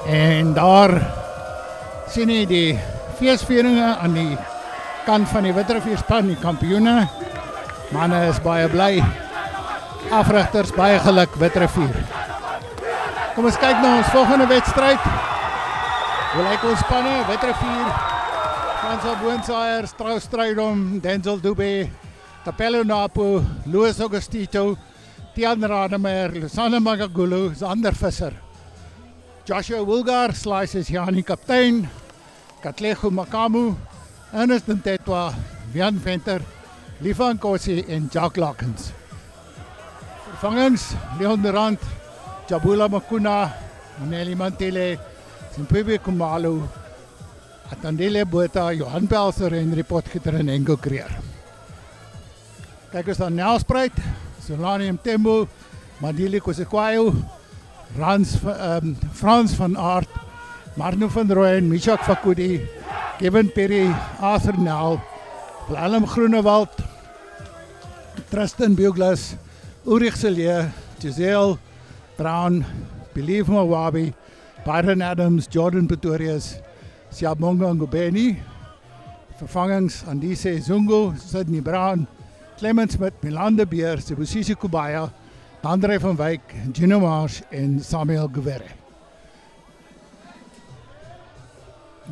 En daar sien jy die feesvieringe aan die kant van die Witrivierspan, die kampioene. Manne is baie bly. Afrigters baie geluk Witrivier. Kom ons kyk na ons volgende wedstryd. Hoe lyk ons spanne? Witrivier, Fransa Boonsaier, Strauss Strydom, Denzel Dube, Capello Napo, Louis Augustito, Tian Rademeyer, Lusanne Magagulu, Zander Visser. Joshua Wilgar, Slices Jani Kaptein, Katlego Makamu, Ernest Ntetwa, Jan Venter, Liva Nkosi en Jack Lakens. Vervangings, Leon Durant, Jabula Makuna, Nelly Mantile, Simpube Kumalo, Atandile Botha, Johan Pelser en Potgieter en Engo Creer. Kyk ons dan Nelspruit, Solani Mtembo, Madili Kosekwayo, Frans van Aert, Marno van Rooyen, Mishak Fakudi, Kevin Perry, Arthur Nel, Willem Groenewald, Tristan Buglas, Ulrich Selye, Giselle Brown, Believe Mwabi, Byron Adams, Jordan Pretorius, Siabonga Ngubeni. Vervangings Andise Zungu, Sydney Brown, Clement Smith, Milande Beer, Sebusisi Kubaya, Andre van Wyk, Gino Marsh en Samuel Guerre.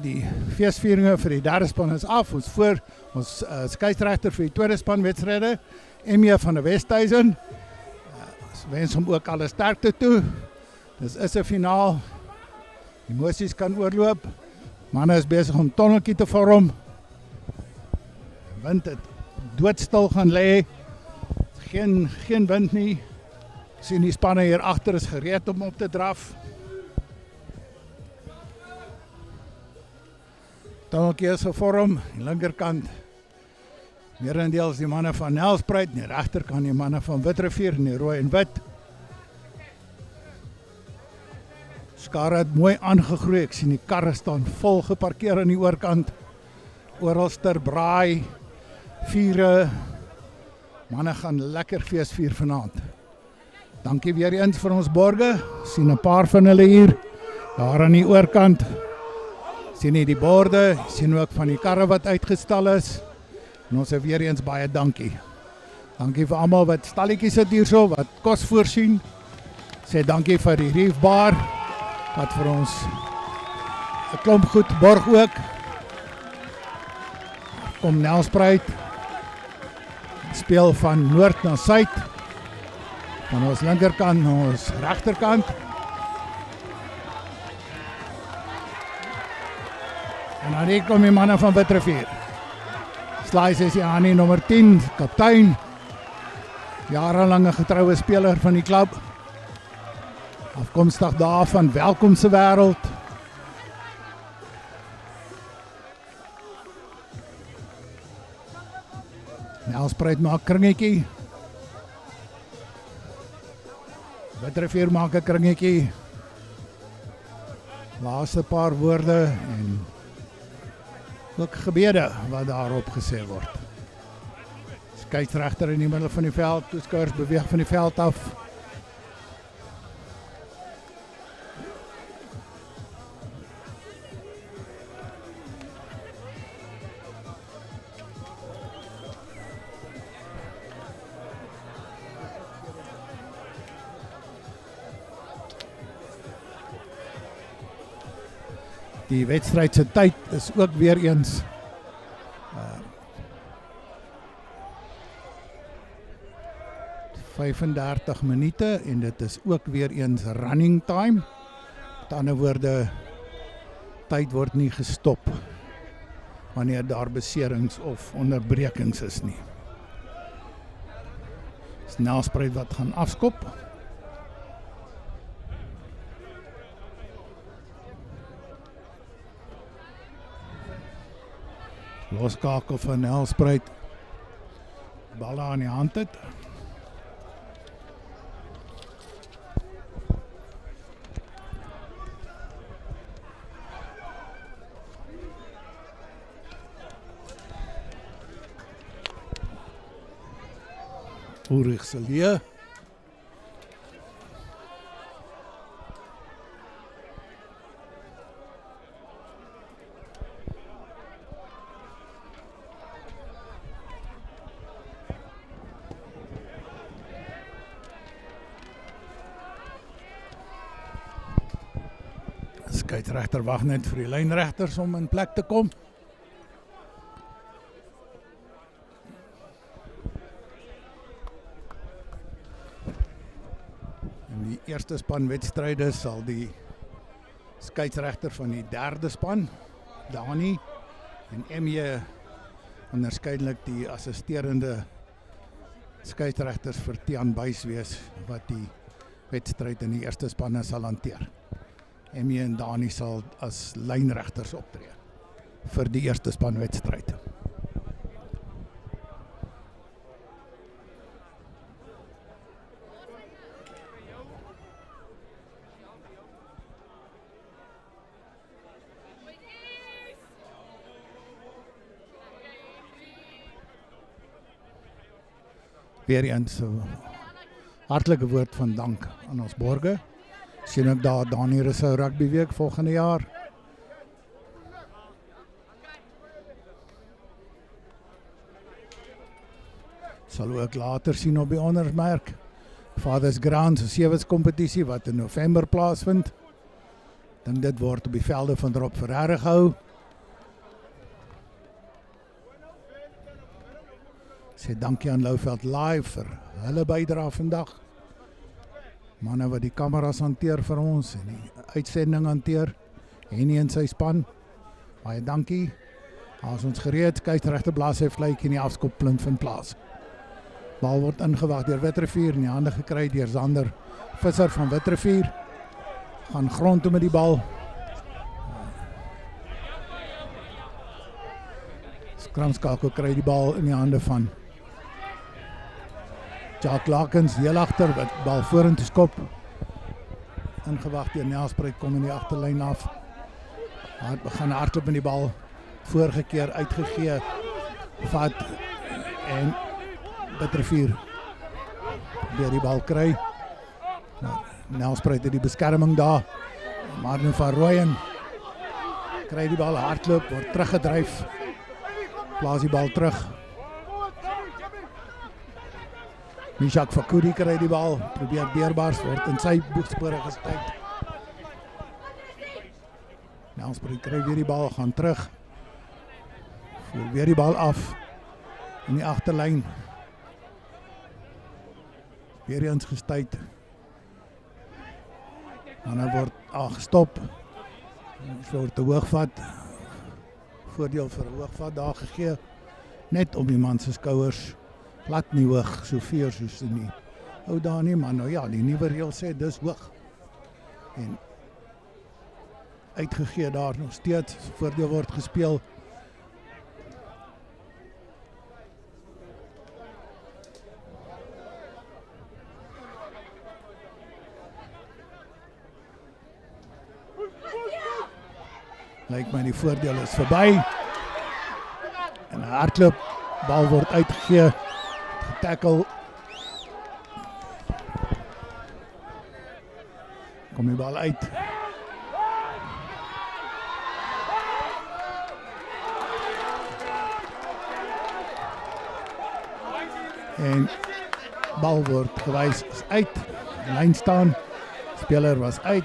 Die feesvieringe vir die derde span is af. Ons voor ons skeieregter vir die tweede span wedstryde, Emia van der Westhuizen. Ons wens hom ook alle sterkte toe. Dis is 'n finaal. Emosies kan oorloop. Manne is besig om tonneltjie te vorm. Wind het doodstil gaan lê. Geen wind nie. Sien die spanne hier agter is gereed om op te draf. Tonneltjie is gevorm, die linkerkant meerendeels die manne van Nelspruit, die regterkant die manne van Witrivier in die rooi en wit. Skare het mooi aangegroei, ek sien die karre staan vol geparkeer aan die oorkant. Oralster braai, vure, manne gaan lekker feesvier vanaand. Dankie weer eens vir ons borge, sien 'n paar van hulle hier, daar aan die oorkant. Sien jy die borde, sien ook van die karre wat uitgestal is. En ons weer eens baie dankie. Dankie vir almal wat stalletjies het hierso, wat kos voorsien. Sê dankie vir die Reef Bar, wat vir ons 'n klomp goed borg ook. Kom Nelspruit, speel van noord na suid, van ons linkerkant na ons regterkant. En dan hier kom die manne van Witrivier. Slice is Jani nommer 10, kaptein. Jarenlange getroue speler van die klub. Afkomstig daar van Welkomse Wêreld. Nelspruit maak kringetjie. Witrivier maak 'n kringetjie. Laaste paar woorde en ook gebede wat daarop gesê word. Skeieregter in die middel van die veld, toeskouers beweeg van die veld af. Die wedstryd se tyd is ook weer eens 35 minute en dit is ook weer eens running time. Met ander woorde, tyd word nie gestop wanneer daar beserings of onderbrekings is nie. Nelspruit wat gaan afskop. Loskakel van Nelspruit. Balle aan die hand het. Ulrich Selye. Skeieregter wag net vir die lynregters om in plek te kom. In die eerste span wedstryde sal die skeieregter van die derde span, Dani, en MJ onderskeidelik die assisterende skeieregters vir Tiaan Buys wees wat die wedstryd in die eerste spanne sal hanteer. MJ en Dani sal as lynregters optree vir die eerste span wedstryd. Weer eens hartlike woord van dank aan ons borge. Sien ek daar Dani Rousseau Rugby Week volgende jaar. Sal ook later sien op die ondermerk. Fathers Grand se sewees kompetisie wat in November plaasvind. Dink dit word op die velde van Rob Ferreira gehou. Sê dankie aan Louveld Live vir hulle bydrae vandag. Manne wat die kameras hanteer vir ons en die uitsending hanteer. Henny en sy span. Baie dankie. As ons gereed, skeieregter blaas hy fluit in die afskoppunt van plaas. Bal word ingewag deur Witrifuur in die hande gekry deur Sander Visser van Witrifuur. Gaan grond toe met die bal. Skramskakel kry die bal in die hande van Jack Larkins, heel agter, wat bal vorentoe skop. Ingewag deur Nelspruit, kom in die agterlyn af. Hy begin hardloop met die bal, vorige keer uitgegee, vat en Witrifuur deur die bal kry. Nelspruit het die beskerming daar. Martin van Rooyen kry die bal, hardloop, word teruggedryf. Plaas die bal terug. Mishak Fakudi kry die bal, probeer deurbaars, word in sy boegspore gestuit. Nelspruit kry weer die bal, gaan terug. Voer weer die bal af in die agterlyn. Weer eens gestuit. En hy word gestop. Vir te hoogvat. Voordeel vir hoogvat daar gegee. Net om die man se skouers. Plat nie hoog, so veer soos in die ou daar nie, maar nou ja, die nuwe reël sê dis hoog. En uitgegee daar nog steeds, voordeel word gespeel. Lyk my die voordeel is verby. En 'n hardloop, bal word uitgegee. Tackle. Kom die bal uit. En bal word gewys uit. Lyn staan. Speler was uit.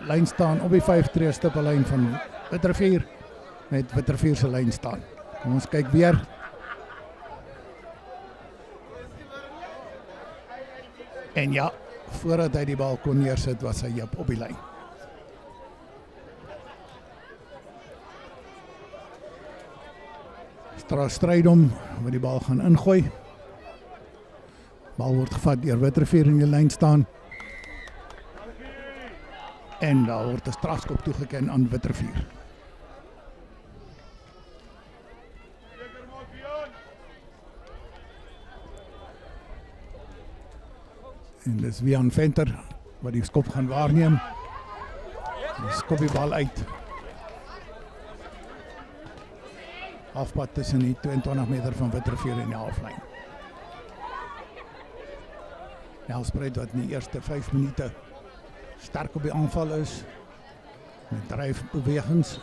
Lyn staan op die 5-tree stippellyn van Witrifuur. Met Witrifuur se lyn staan. Kom ons kyk weer. En ja, voordat hy die bal kon neersit, was hy op die lyn. Strydom, wat die bal gaan ingooi. Bal word gevat deur Witrifuur in die lyn staan. En daar word 'n strafskop toegeken aan Witrifuur. En dis Wian Venter wat die skop gaan waarneem. Die skop die bal uit. Halfpad tussen die 22 meter van Witrifuur en die halflyn. Nelspruit wat in die eerste 5 minute sterk op die aanval is. Met dryfbewegings.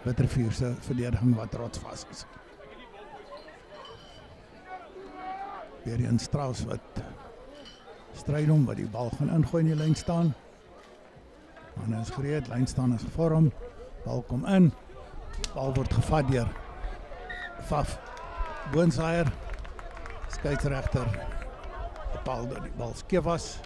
Witrifuur se verdediging wat rotsvas is. Weer een Strauss wat Strydom wat die bal gaan ingooi in die lyn staan. Man is gereed, lyn staan is gevorm. Bal kom in. Bal word gevat deur Faf Boonsaier. Skeieregter bepaal dat die bal skeef was.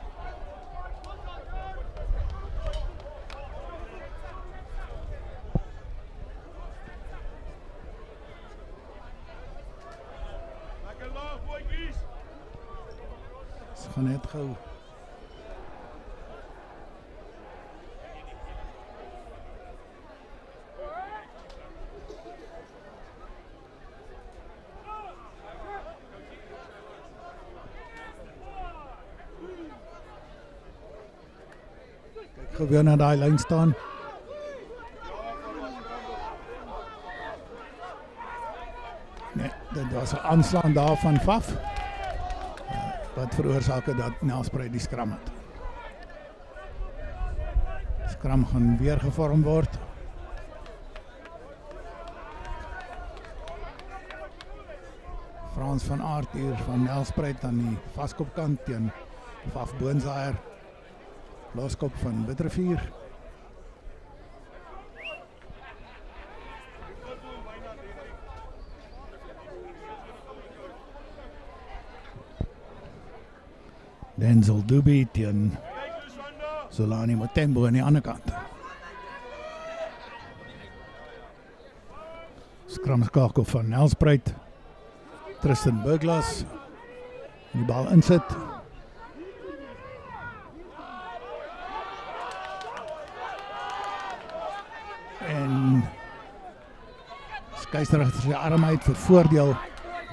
Ze gaan net gou gebeur na daai lyn staan. Nee, dit was 'n aanslaan daar van Faf. Wat veroorsaak dat Nelspruit die skram het. Skram gaan weer gevorm word. Frans van Aert hier van Nelspruit aan die vaskopkant teen Faf Boonsaier. Loskop van Witrifuur. Denzel Duby teen Solani Motembo aan die ander kant. Skramskakel van Nelspruit. Tristan Burglas. Die bal insit. En skeieregter sy arm uit vir voordeel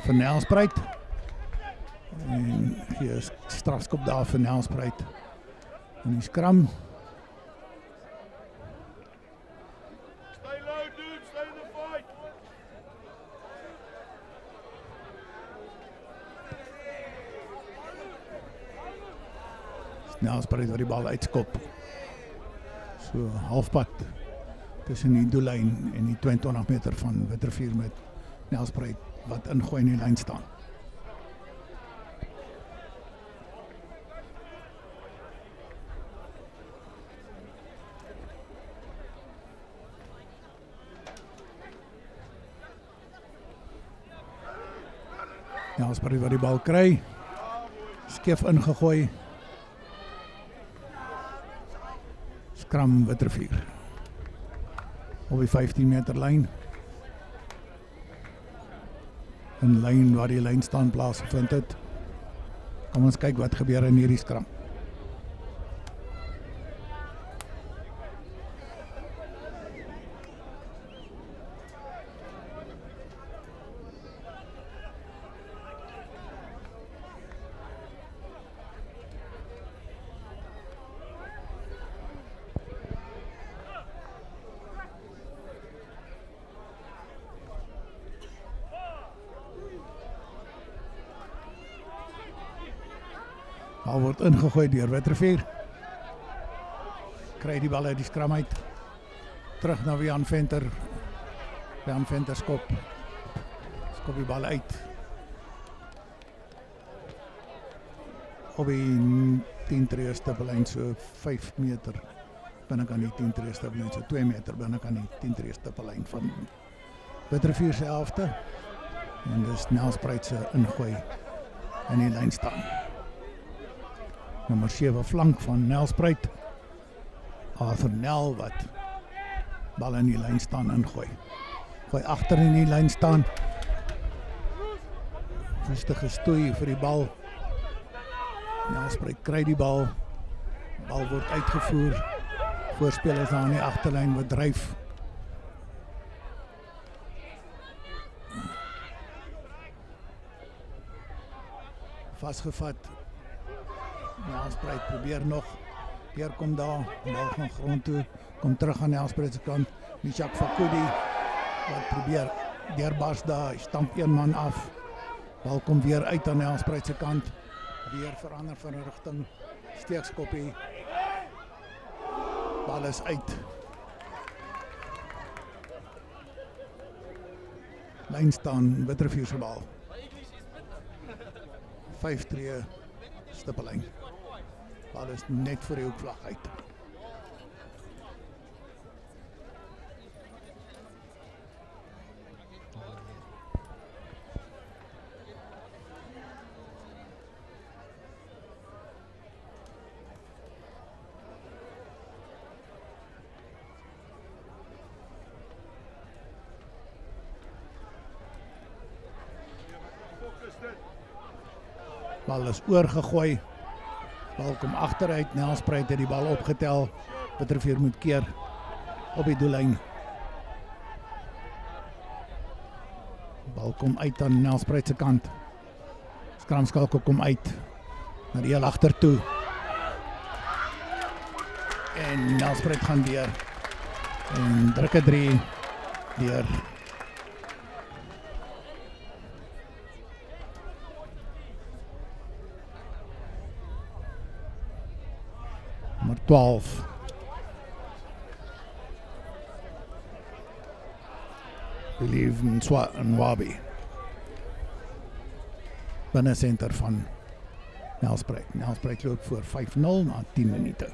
van Nelspruit. En gee strafskop daar vir Nelspruit. En die skram. Stay low, dude. Stay in the fight. Nelspruit wat die bal uitskop. So halfpad tussen die doellyn en die 22 meter van Witrifuur met Nelspruit wat ingooi in die lyn staan. Nelspruit wat die bal kry. Skeef ingegooi. Skram Witrifuur. Op die 15 meter lyn. Een lyn waar die lyn staan plaasgevind het. Kom ons kyk wat gebeur in hierdie skram. Bal word ingegooi deur Witrifuur. Kry die bal uit die skram uit. Terug na Wian Venter. Wian Venter skop die bal uit. Op die 10 tree stippellyn, so 5 meter binnekant die 10 tree stippellyn, so 2 meter binnekant die 10 tree stippellyn van Witrifuur se helfte. En dis Nelspruit se ingooi in die lyn staan. Nommer 7 flank van Nelspruit. Arthur Nel wat bal in die lyn staan ingooi. Gooi agter in die lyn staan. Rustige stoei vir die bal. Nelspruit kry die bal. Bal word uitgevoer. Voorspelers aan die agterlyn wat dryf. Vasgevat. Nelspruit probeer nog. Peer kom daar, bal gaan grond toe, kom terug aan Nelspruit se kant. Mishak Fakudi wat probeer deurbars daar, stamp een man af. Bal kom weer uit aan Nelspruit se kant. Weer verander van rigting. Steekskoppie. Bal is uit. Lyn staan Witrifuur se bal. 5 tree stippellyn. Bal is net voor die hoekvlag uit. Bal is oorgegooi. Bal kom agteruit, Nelspruit het die bal opgetel. Botterveer moet keer op die doellyn. Bal kom uit aan Nelspruit se kant. Skramskakel kom uit na die heel agter toe. En Nelspruit gaan deur. En drukke 3 deur. Nummer 12. Believe Nwabi. Binne center van Nelspruit. Nelspruit loop voor 5-0 na 10 minute.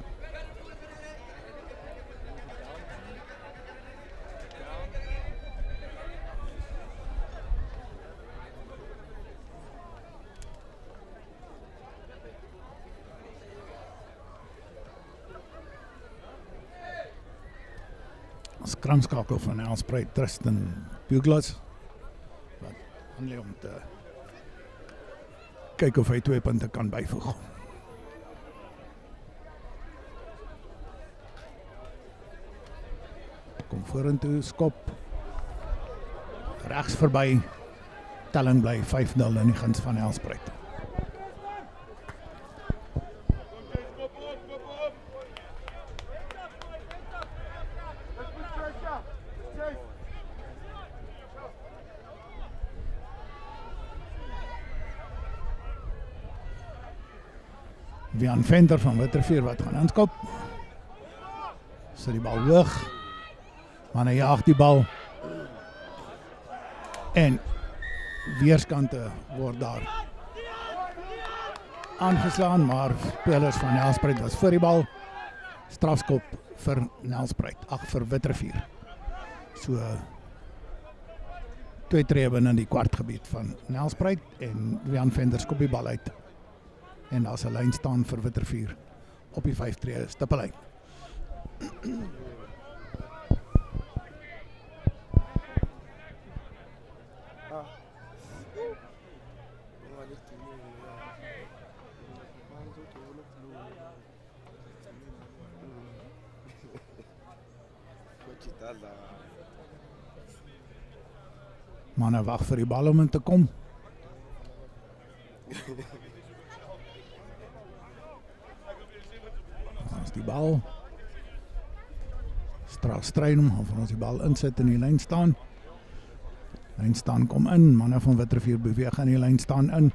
Skramskakel van Nelspruit, Tristan Buglas. Wat aanlei om te kyk of hy 2 punte kan byvoeg. Kom vorentoe, skop. Regs verby. Telling bly 5-0 in die guns van Nelspruit. Wian Venter van Botterveer wat gaan inskop. Sit die bal hoog. Maar hy jaag die bal. En weerskante word daar aangeslaan, maar spelers van Nelspruit was voor die bal. Strafskop vir Nelspruit, vir Botterveer. So 2 tree binne die kwartgebied van Nelspruit en Wian Venter skop die bal uit. En daar's 'n lyn staan vir Botterveer op die 5 tree stippellyn. Manne wag vir die bal om in te kom. Ons die bal. Strydom gaan vir ons die bal insit in die lyn staan. Lyn staan kom in, manne van Botterveer beweeg in die lyn staan in.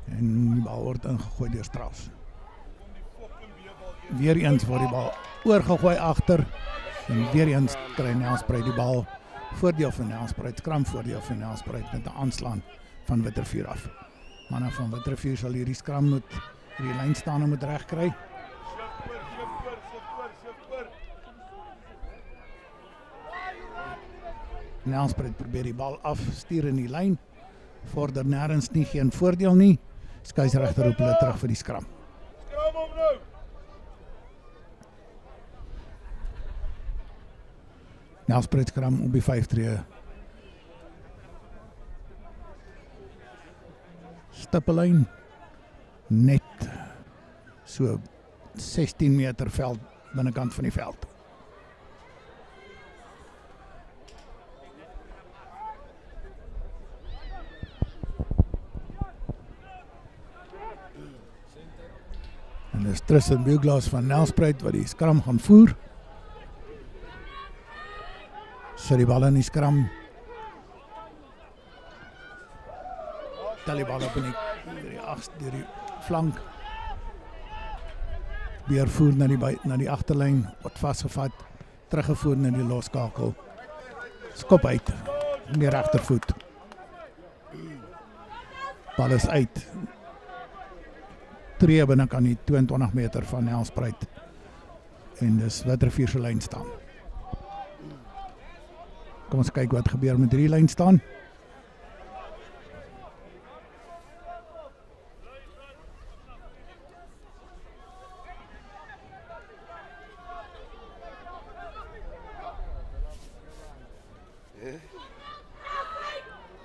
En die bal word ingegooi deur Strauss. Weer eens word die bal oorgegooi agter. En weer eens kry Nelspruit die bal. Voordeel van Nelspruit, skramvoordeel van Nelspruit met 'n aanslaan van Botterveer af. Manne van Botterveer sal hierdie skram moet hierdie lyn staan en moet reg kry. Nelspruit probeer die bal afstuur in die lyn. Vorder nêrens nie, geen voordeel nie. Skeieregter roep hulle terug vir die skram. Skram hom nou. Nelspruit skram op die 5 tree. Stippellyn. Net so 16 meter veld binnekant van die veld. En dis Tristan Buglas van Nelspruit wat die skram gaan voer. Sit die bal in die skram. Tel die bal op in die flank. Weer voer na die agterlyn, word vasgevat, teruggevoer na die loskakel. Skop uit in die regtervoet. Bal is uit. Tree binne kan die 22 meter van Nelspruit. En dis Botterveer se lyn staan. Kom ons kyk wat gebeur met hierdie lyn staan.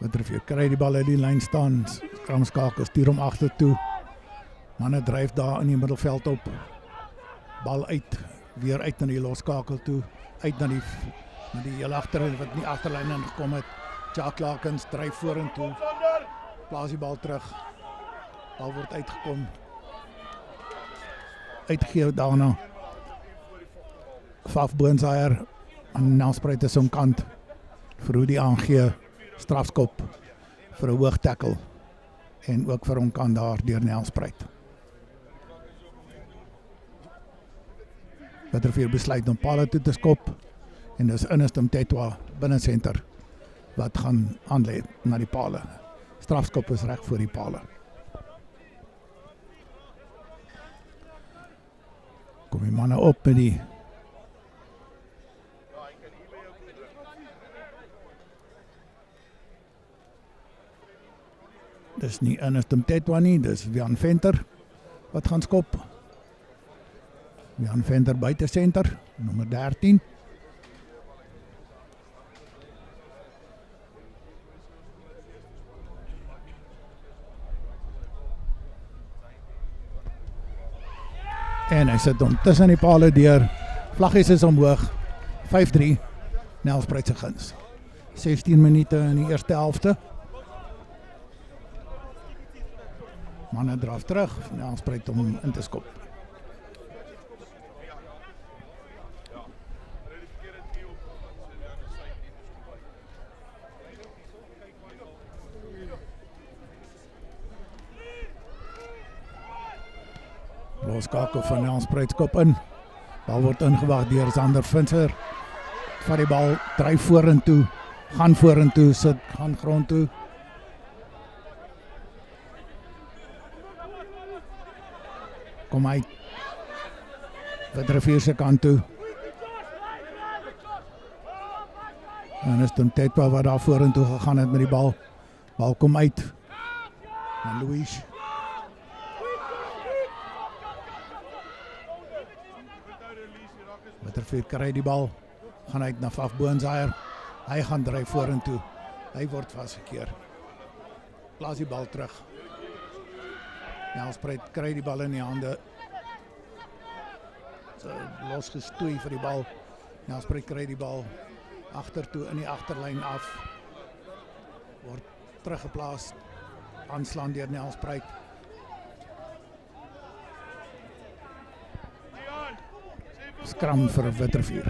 Witrifuur kry die bal uit die lyn staan, skramskakel stuur hom agter toe. Manne dryf daar in die middelveld op. Bal uit, weer uit na die loskakel toe, uit na die heel agterin wat nie agterlyn ingekom het. Jack Larkins dryf vorentoe, plaas die bal terug. Bal word uitgekom. Uitgegee daarna. Faf Boonsaier aan Nelspruit is omkant. Vir hoe die aangee, strafskop vir 'n hoog tackle en ook vir omkant daar deur Nelspruit. Witrifuur besluit om palle toe te skop en dis Ernest Mtetwa binne senter wat gaan aanlê na die pale. Strafskop is reg voor die pale. Kom die manne op met die dis nie Ernest Mtetwa nie, dis Wian Venter wat gaan skop. Wian Venter buite senter, nommer 13. En hy sit hom tussen die pale deur. Vlaggies is omhoog. 5-3. Nelspruit se guns. 16 minute in die eerste helfte. Manne draf terug. Nelspruit om in te skop. Loskakel van Nelspruit skop in. Bal word ingewag deur Sander Visser. Vat die bal, dryf vorentoe, gaan vorentoe, sit, gaan grond toe. Kom uit. Witrifuur se kant toe. En is Mtetwa wat daar vorentoe gegaan het met die bal. Bal kom uit. En Louis. Witrifuur kry die bal, gaan uit na Faf Boonsaier. Hy gaan dryf vorentoe. Hy word vasgekeer. Plaas die bal terug. Nelspruit kry die bal in die hande. Losgestoei vir die bal. Nelspruit kry die bal agtertoe in die agterlyn af. Word teruggeplaas. Aanslaan deur Nelspruit. Skram vir Witrifuur.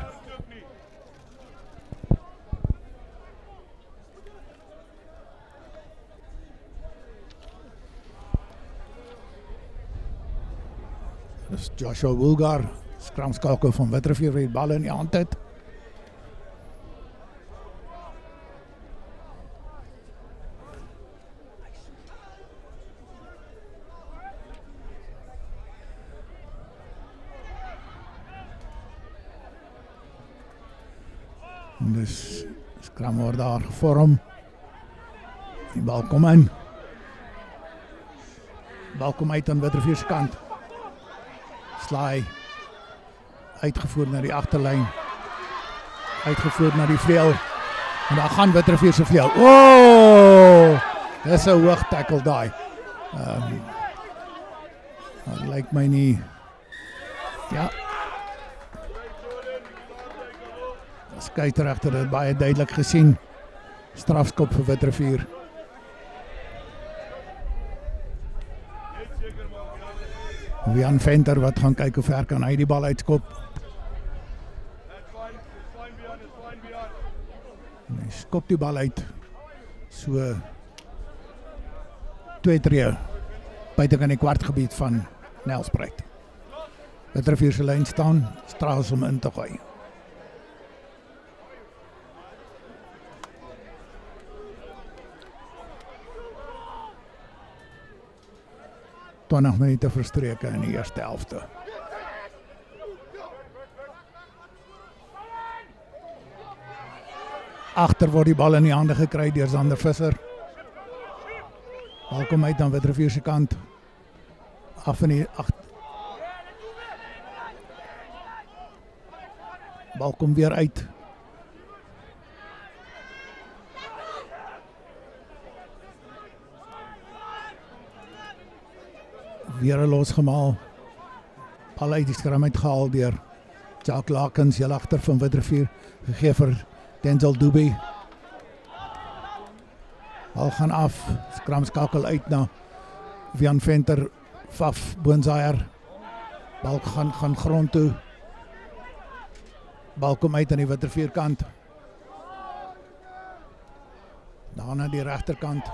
Dis Joshua Woolgar, skramskakel van Witrifuur wat die bal in die hand het. Dus skram word daar gevorm. Die bal kom in. Bal kom uit aan Witrifuur se kant. Slaai. Uitgevoer na die agterlyn. Uitgevoer na die vleuel. En daar gaan Witrifuur se vleuel. Dis 'n hoog tackle daai. Dat lyk my nie. Ja. Skeieregter het baie duidelik gesien. Strafskop vir Witrifuur. Wian Venter wat gaan kyk hoe ver kan hy die bal uitskop. Hy skop die bal uit. So 2 tree buite kan die kwartgebied van Nelspruit. Witrifuur se lyn staan, straals om in te gooi. Minute verstreke in die eerste helfte. Agter word die bal in die hande gekry deur Sander Visser. Bal kom uit aan Witrifuur se kant. Af in die bal kom weer uit. weer losgemaal. Bal uit die skram uitgehaal deur Jacques Lakens, heel agter van Witrifuur, gegee vir Denzel Dube. Bal gaan af, skram skakel uit na Vian Venter, Faf Boonzaier. Bal gaan grond toe. Bal kom uit aan die Witrifuur kant. Daarna die regterkant.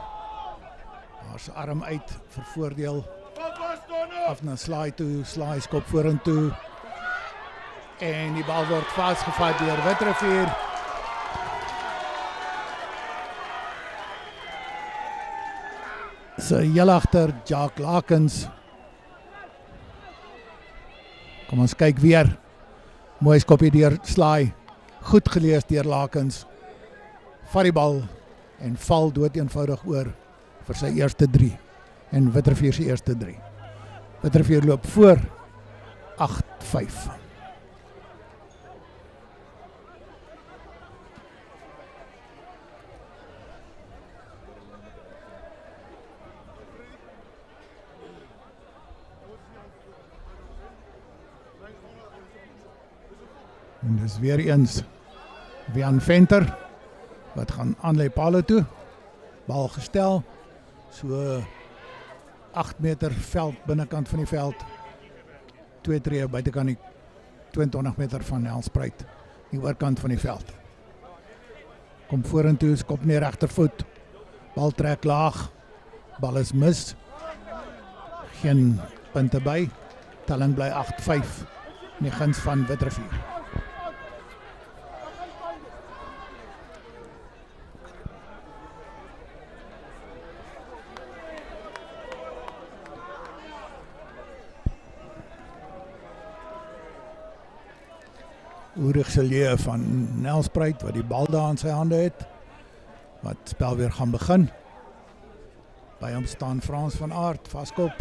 Daar's arm uit vir voordeel. Af na Slaai toe, Slaai skop vorentoe. En die bal word vasgevat deur Witrifuur. So heel agter Jacques Lakens. Kom ons kyk weer. Mooi skopie deur Slaai. Goed gelees deur Lakens. Vat die bal en val dood eenvoudig oor vir sy eerste 3 en Witrifuur se eerste 3. Witrifuur loop voor 8-5. En dis weer eens Vian Venter wat gaan aanlei pale toe. Bal gestel. So 8 meter veld binnekant van die veld. 2 tree buitekant die 22 meter van Nelspruit. Die oorkant van die veld. Kom vorentoe, skop neer regtervoet. Bal trek laag. Bal is mis. Geen punte by. Telling bly 8-5 in die guns van Witrifuur. Ulrich Selje van Nelspruit wat die bal daar in sy hande het. Wat spel weer gaan begin. By hom staan Frans van Aert, vaskop.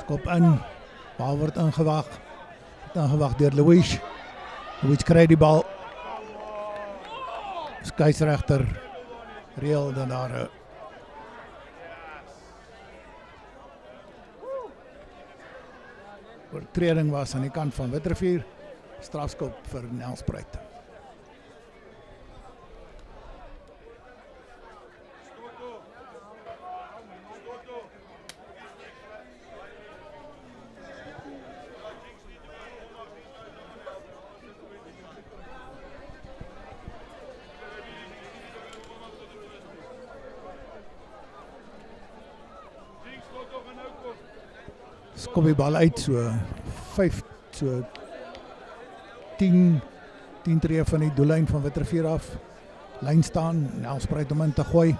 Skop in. Bal word ingewag. Ingewag deur Louis. Louis kry die bal. Skeieregter reël dan daar 'n oortreding was aan die kant van Witrifuur. Strafskop vir Nelspruit. Skop die bal uit so 10 tree van die doellyn van Witrifuur af. Lyn staan, Nelspruit om in te gooi.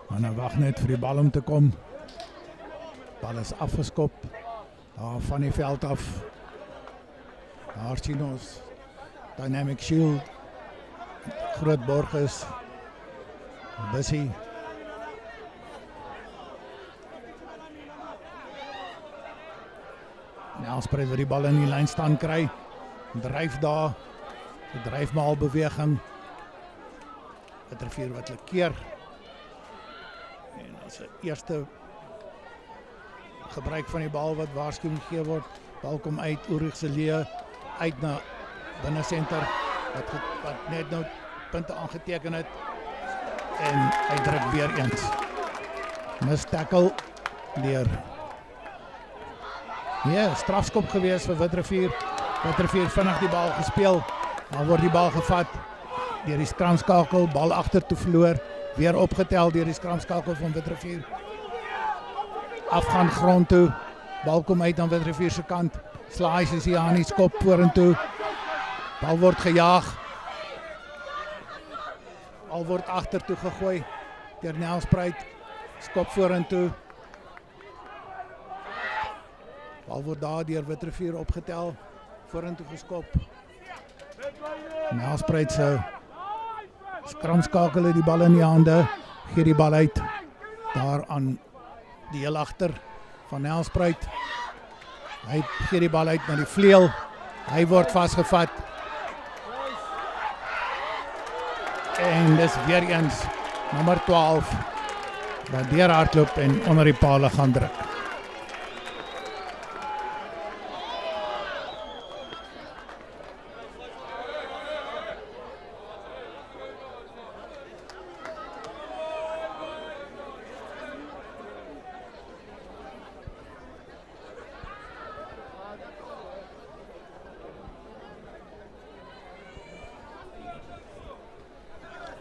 En hy wag net vir die bal om te kom. Bal is afgeskop. Daar van die veld af. Daar sien ons Dynamic Shield, Groot Borges, Bussie. Nelspruit wat die bal in die lyn staan kry. Dryf daar. Dryf maar al beweging. Witrifuur wat hulle keer. En as 'n eerste gebruik van die bal wat waarskuwing gegee word. Bal kom uit, Ulrich Selje uit na binne senter wat net nou punte aangeteken het en hy druk weer eens. Mis tackle deur. Ja, strafskop gewees vir Witrifuur. Witrifuur vinnig die bal gespeel. Dan word die bal gevat deur die skramskakel, bal agter toe verloor, weer opgetel deur die skramskakel van Witrifuur. Afgaan grond toe. Bal kom uit aan Witrifuur se kant. Slaai is hier aan die skop vorentoe. Bal word gejaag. Bal word agter toe gegooi deur Nelspruit. Skop vorentoe. Bal word daar deur Witrifuur opgetel. Vorentoe geskop. Nelspruit se skramskakel die bal in die hande. Gee die bal uit. Daar aan die heel agter van Nelspruit. Hy gee die bal uit na die vleuel. Hy word vasgevat. En dis weer eens nommer 12 wat deur hardloop en onder die pale gaan druk.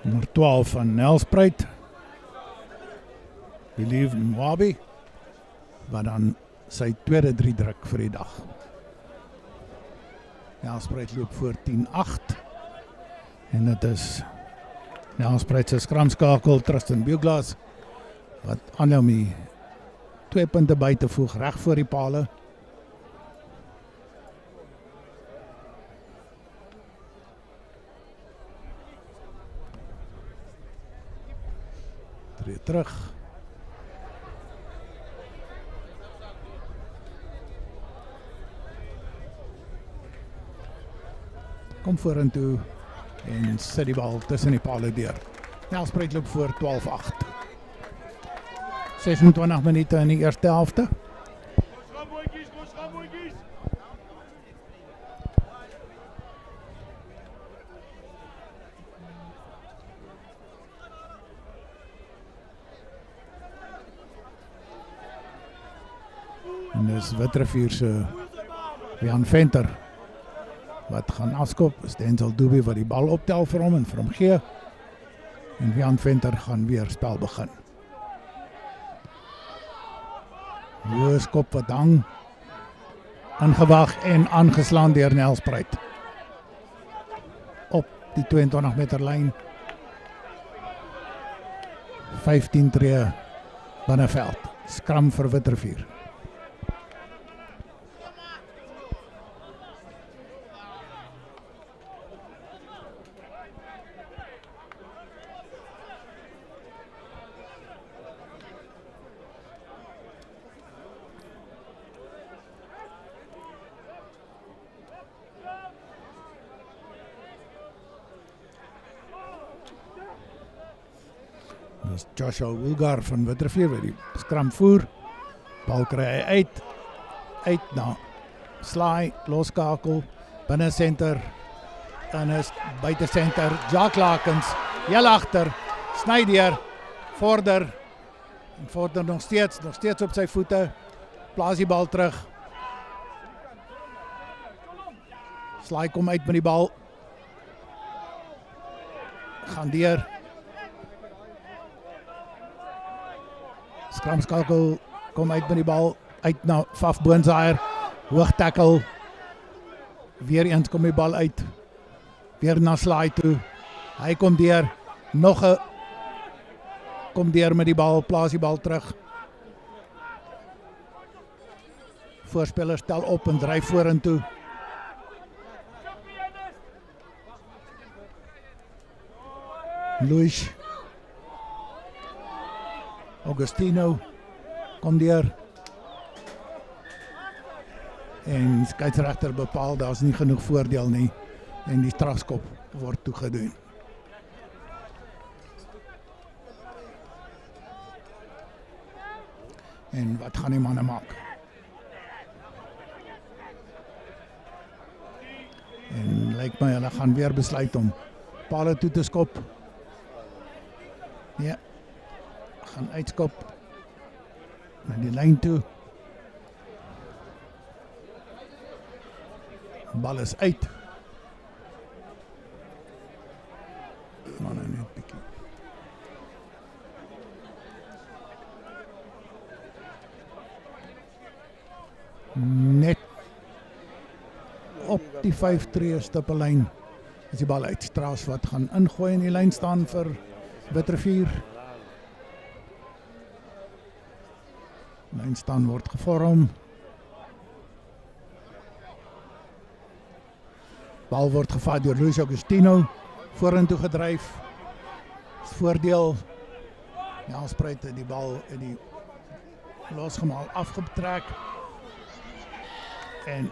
Nommer 12 van Nelspruit. Believe Mwabi, wat dan sy tweede 3 druk vir die dag. Nelspruit loop voor 10-8 en dit is Nelspruit se skramskakel Tristan Buglas wat aanhou met 2 punte by te voeg reg voor die pale. Drie terug. Kom vorentoe en sit die bal tussen die pale deur. Nelspruit loop voor 12-8. 26 minute in die eerste helfte. Los gaan boetjies. En dis Witrifuur se Jan Venter wat gaan afskop. Is Denzel Dube wat die bal optel vir hom en vir hom gee. En Jan Venter gaan weer spel begin. Hoë skop wat hang. Aangewag en aangeslaan deur Nelspruit. Op die 22 meter lyn. 15 tree binneveld. Skram vir Witrifuur. Dis Joshua Wilgar van Witrifuur wat die skram voer. Bal kry hy uit na Sly, loskakel, binne senter, dan is buite senter, Jack Lakens, heel agter, sny deur, vorder nog steeds op sy voete, plaas die bal terug. Sly kom uit met die bal, gaan deur. Skramskakel kom uit met die bal, uit na Faf Boonsaaier, hoog tackle, weer eens kom die bal uit, weer na Sly toe, hy kom deur, kom deur met die bal, plaas die bal terug. Voorspeler stel op en dryf vorentoe. Luis Augustino kom deur en skeieregter bepaal daar is nie genoeg voordeel nie en die strafskop word toegedoen. En wat gaan die manne maak? En lyk my hulle gaan weer besluit om pale toe te skop. Ja, gaan uitskop na die lyn toe. Bal is uit. Manne net bietjie. Net op die 5 tree stippellyn is die bal uit. Straas wat gaan ingooi in die lyn staan vir Witrifuur. Lynstand word gevorm. Bal word gevat deur Luis Augustino, vorentoe gedryf. Voordeel. Nelspruit die bal in die losgemaal afgetrek en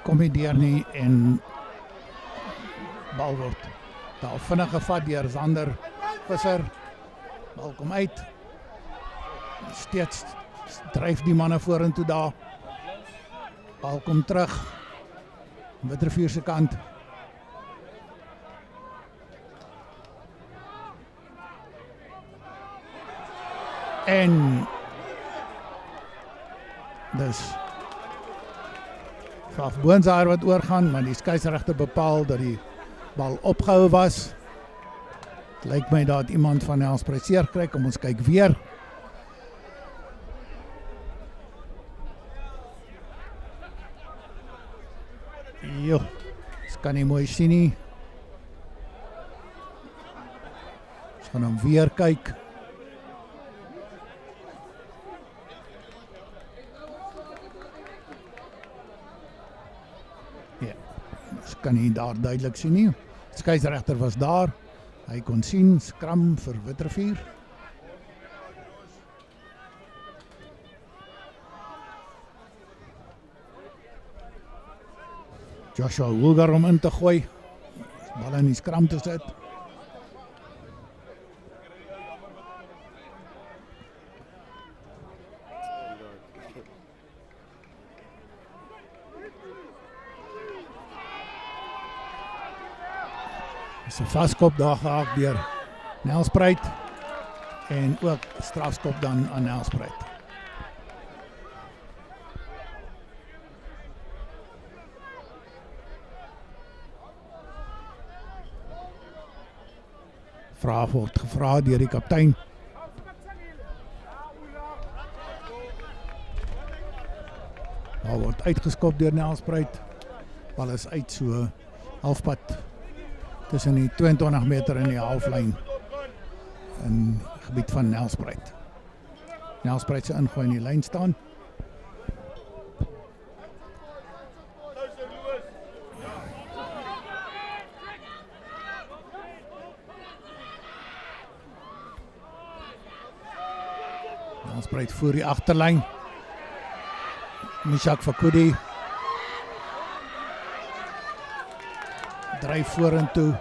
kom nie deur nie en bal word daar vinnig gevat deur Zander Visser. Bal kom uit. Steeds dryf die manne vorentoe daar. Bal kom terug. Witrifuur se kant. En dus Faf Boonsaar wat oorgaan, maar die skeieregter bepaal dat die bal opgehou was. Het lyk my dat iemand van Nelspruit seer kry, kom ons kyk weer. Jo, ons kan nie mooi sien nie. Ons gaan hom weer kyk. Ja, ons kan nie daar duidelik sien nie. Skeieregter was daar. Hy kon sien, skram vir Witrifuur. Joshua Wilgar om in te gooi. Bal in die skram te sit. Is 'n vaskop daar gehaak deur Nelspruit en ook strafskop dan aan Nelspruit. Vraag word gevra deur die kaptein. Daar word uitgeskop deur Nelspruit. Bal is uit so halfpad tussen die 22 meter en die halflyn in gebied van Nelspruit. Nelspruit se ingooi in die lyn staan. Nelspruit voor die agterlyn. Mishak Fakudi dryf vorentoe.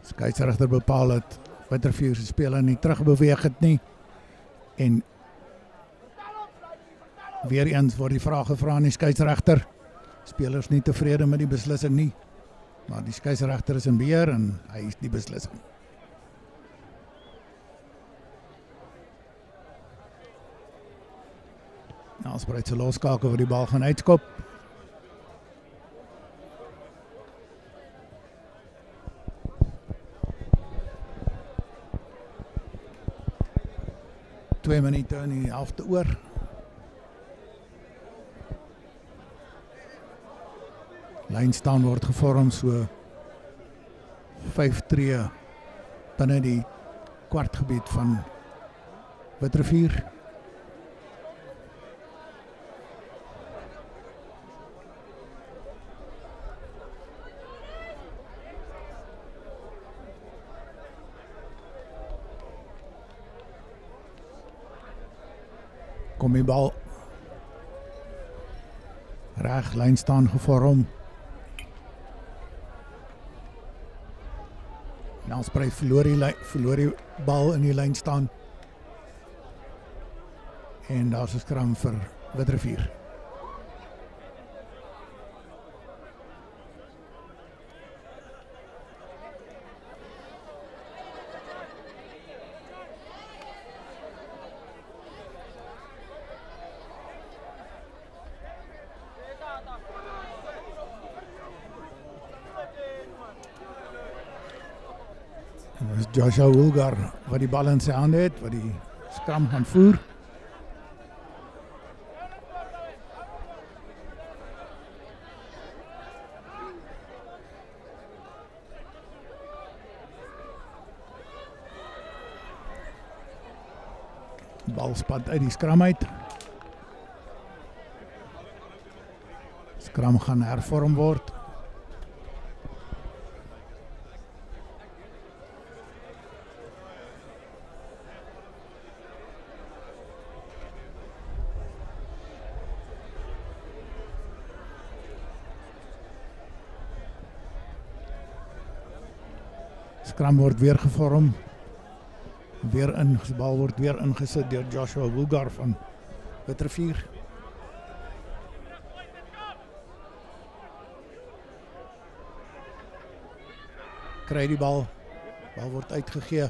Skeieregter bepaal dat Witrifuur se speler nie terugbeweeg het nie. En weer eens word die vraag gevra aan die skeieregter. Spelers nie tevrede met die beslissing nie. Maar die skeieregter is in beheer en hy is die beslissing. Nelspruit se loskakel vir die bal gaan uitskop. Twee minute in die helfte oor. Lyn staan word gevorm so 5 tree binne die kwartgebied van Witrifuur. Kom die bal reg, lyn staan gevorm. Nelspruit verloor die bal in die lyn staan. En daar's 'n skram vir Witrifuur. Dit is Joshua Wilgar wat die bal in sy hande het, wat die skram gaan voer. Bal spat uit die skram uit. Skram gaan hervorm word. Skram word weer gevorm. Die bal word weer ingesit deur Joshua Woegar van Witrifuur. Kry die bal word uitgegee.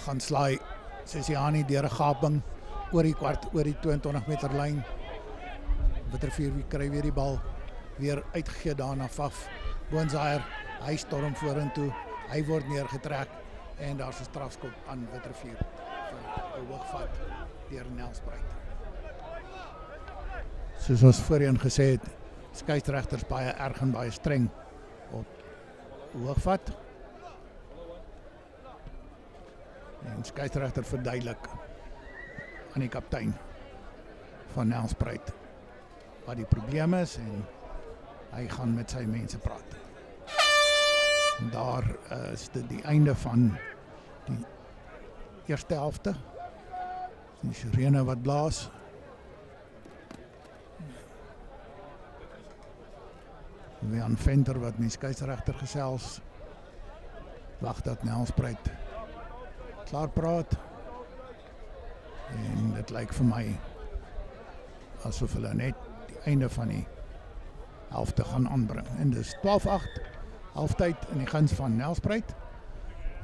Gaan slaai Sesiani deur 'n gaping oor die 22 meter lyn. Witrifuur kry weer die bal weer uitgegee daarna Faf. Boonzaier, hy storm vorentoe. Hy word neergetrek en daar's 'n strafskop aan Witrifuur vir 'n hoogvat deur Nelspruit. Soos ons voorheen gesê het, skeieregters baie erg en baie streng op hoogvat. En skeieregter verduidelik aan die kaptein van Nelspruit wat die probleem is en hy gaan met sy mense praat. En daar is dit die einde van die eerste helfte. Die sirene wat blaas. Wian Venter wat met die skeieregter gesels. Wag dat Nelspruit klaar praat. En dit lyk vir my asof hulle net die einde van die helfte gaan aanbring. En dis 12-8, halftyd in die guns van Nelspruit.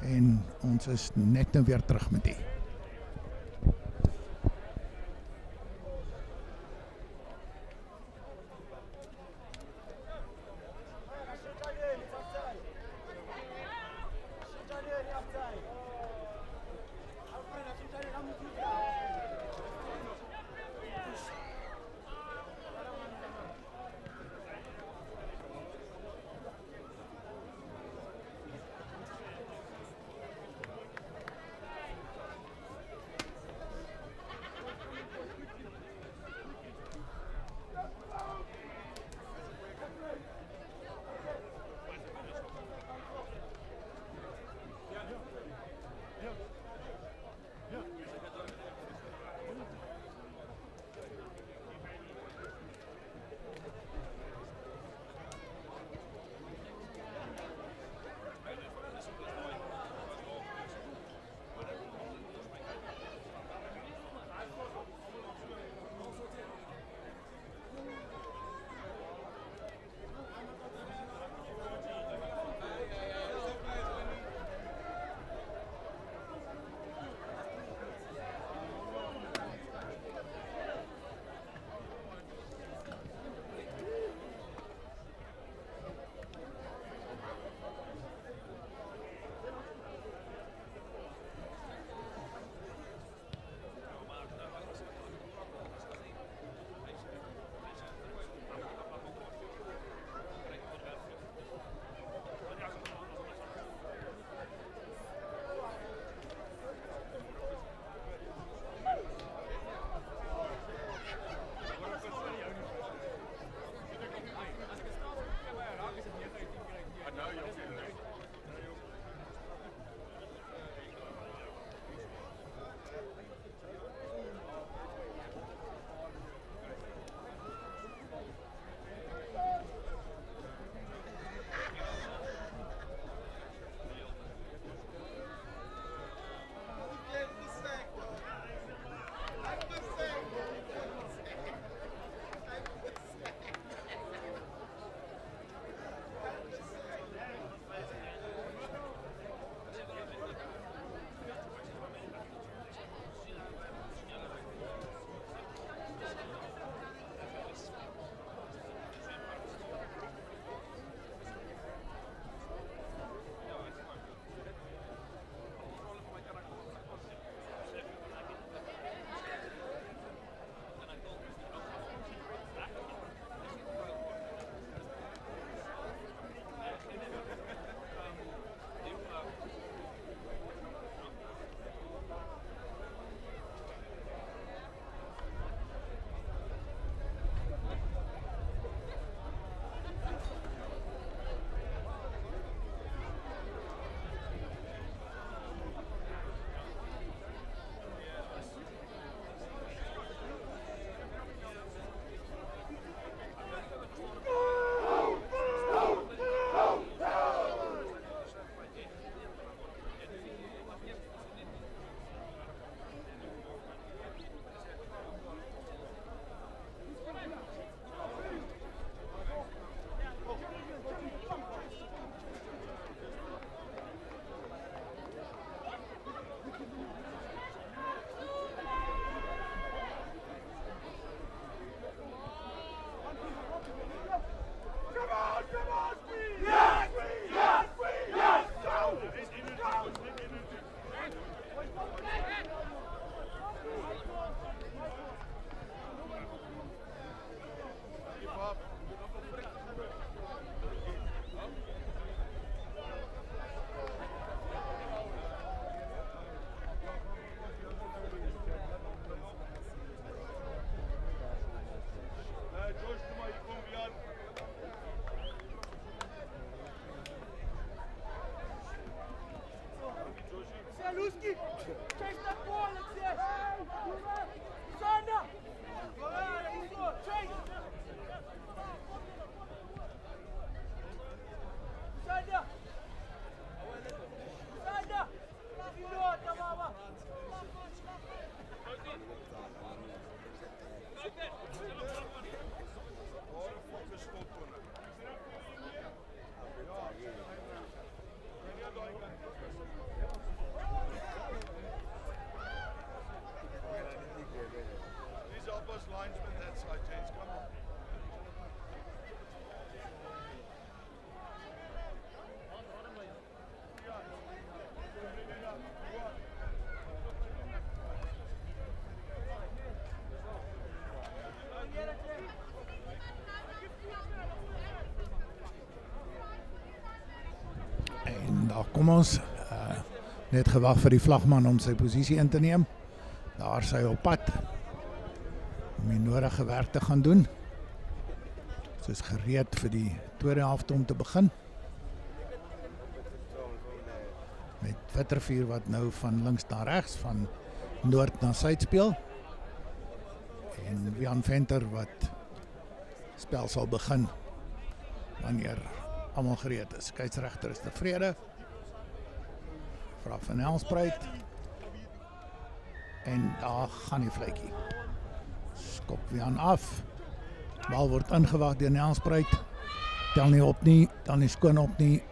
En ons is net nou weer terug met die. kom ons net gewag vir die vlagman om sy posisie in te neem. Daar sy op pad om die nodige werk te gaan doen. Sy is gereed vir die tweede helfte om te begin. Met Witrifuur wat nou van links na regs, van noord na suid speel. En Jan Venter wat spel sal begin wanneer almal gereed is. Skeieregter is tevrede. Vra van Nelspruit. En daar gaan die vletjie. Skop Jan af. Bal word ingewag deur Nelspruit. Tel nie op nie, tel nie skoon op nie.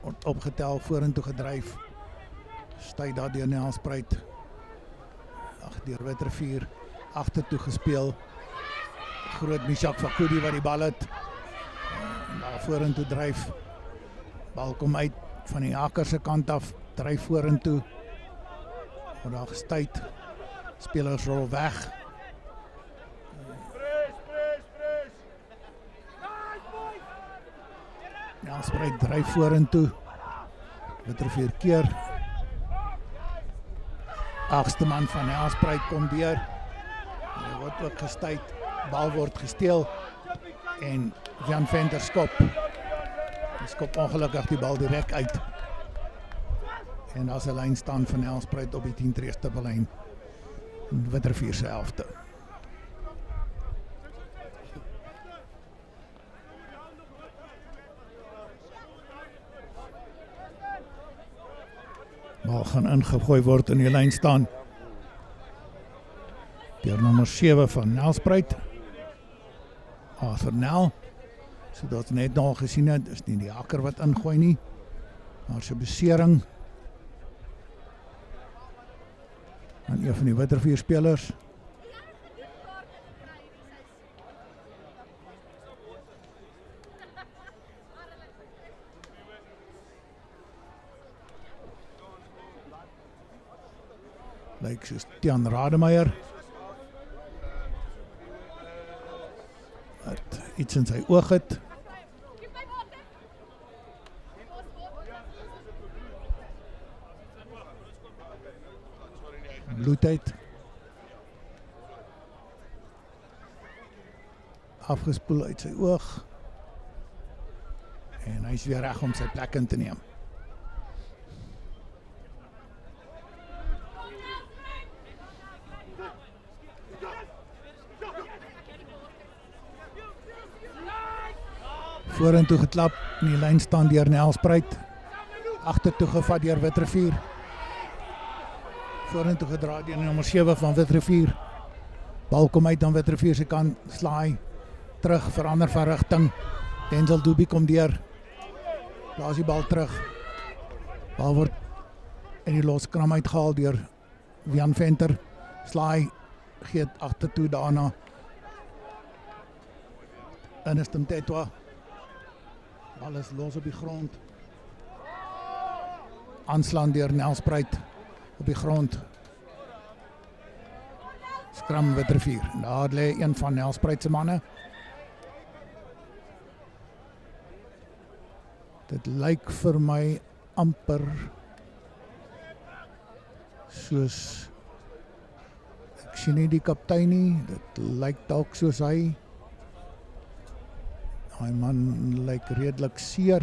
Word opgetel, vorentoe gedryf. Stui daar deur Nelspruit. Deur Witrifuur. Agtertoe gespeel. Groot Mishak Fakudi wat die bal het. Daar vorentoe dryf. Bal kom uit van die Haker se kant af. Dryf vorentoe. Word daar gestuit. Spelers rol weg. Nelspruit dryf vorentoe. Witrifuur keer. Agste man van Nelspruit kom deur. Hy word ook gestuit. Bal word gesteel. En Jan Venter skop. Hy skop ongelukkig die bal direk uit. En as 'n lyn staan van Nelspruit op die 10 tree stippellyn. Witrifuur se helfte. Bal gaan ingegooi word in die lyn staan. Deur nommer 7 van Nelspruit. Arthur Nel. So dat net nou gesien het, is nie die Haker wat ingooi nie. Maar sy besering. En een van die Witrifuur spelers. Lyk soos Tiaan Rademeier. Wat iets in sy oog het. Bloed uit. Afgespoel uit sy oog. En hy is weer reg om sy plek in te neem. Vorentoe geklap, in die lyn staan deur Nelspruit. Agtertoe gevat deur Witrifuur. Vorentoe gedra deur nommer 7 van Witrifuur. Bal kom uit aan Witrifuur se kant, slaai terug, verander van rigting. Denzel Dubie kom deur. Plaas die bal terug. Bal word in die loskram uitgehaal deur Jan Venter. Slaai, gee agtertoe daarna. Ernest Mtetwa. Bal is los op die grond. Aanslaan deur Nelspruit op die grond. Skram Witrifuur. Daar lê een van Nelspruit se manne. Dit lyk vir my amper soos, ek sien nie die kaptein nie, dit lyk dalk soos hy. Hy man lyk redelik seer.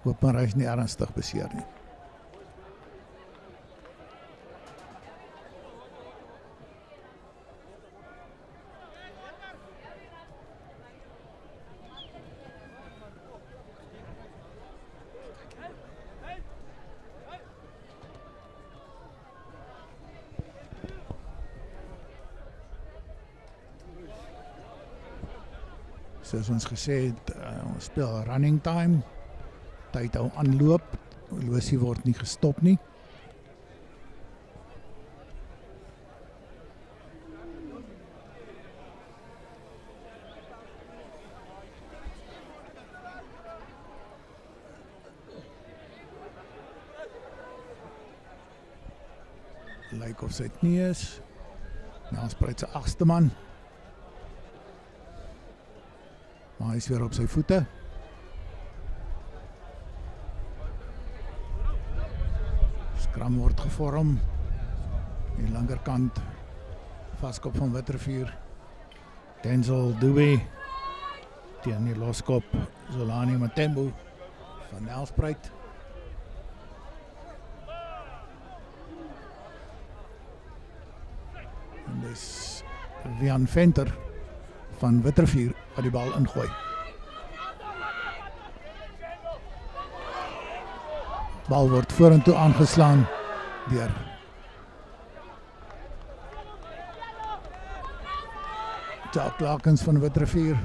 Hoop maar hy is nie ernstig beseer nie. Soos ons gesê het, ons speel running time. Tyd hou aanloop. Horlosie word nie gestop nie. Lyk of sy het nie is. Nelspruit se agste man. Maar hy is weer op sy voete. Skram word gevorm. Die linkerkant vaskop van Witrifuur. Denzel Dube teen die loskop Zolani Matembu van Nelspruit. En dis Wian Venter van Witrifuur wat die bal ingooi. Bal word vorentoe aangeslaan deur Jack Lakens van Witrifuur.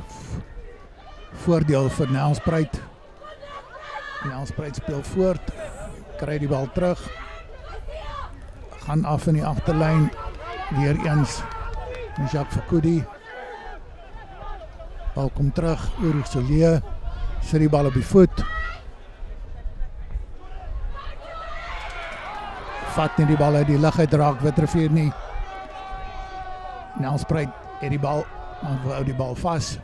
Voordeel vir Nelspruit. Nelspruit speel voort, kry die bal terug, gaan af in die agterlyn, weer eens Jacques Fakudi. Bal kom terug, Ulrich Solie, sit die bal op die voet. Vat nie die bal uit die lug uit, raak Witrifuur nie. Nelspruit het die bal, maar hou die bal vas.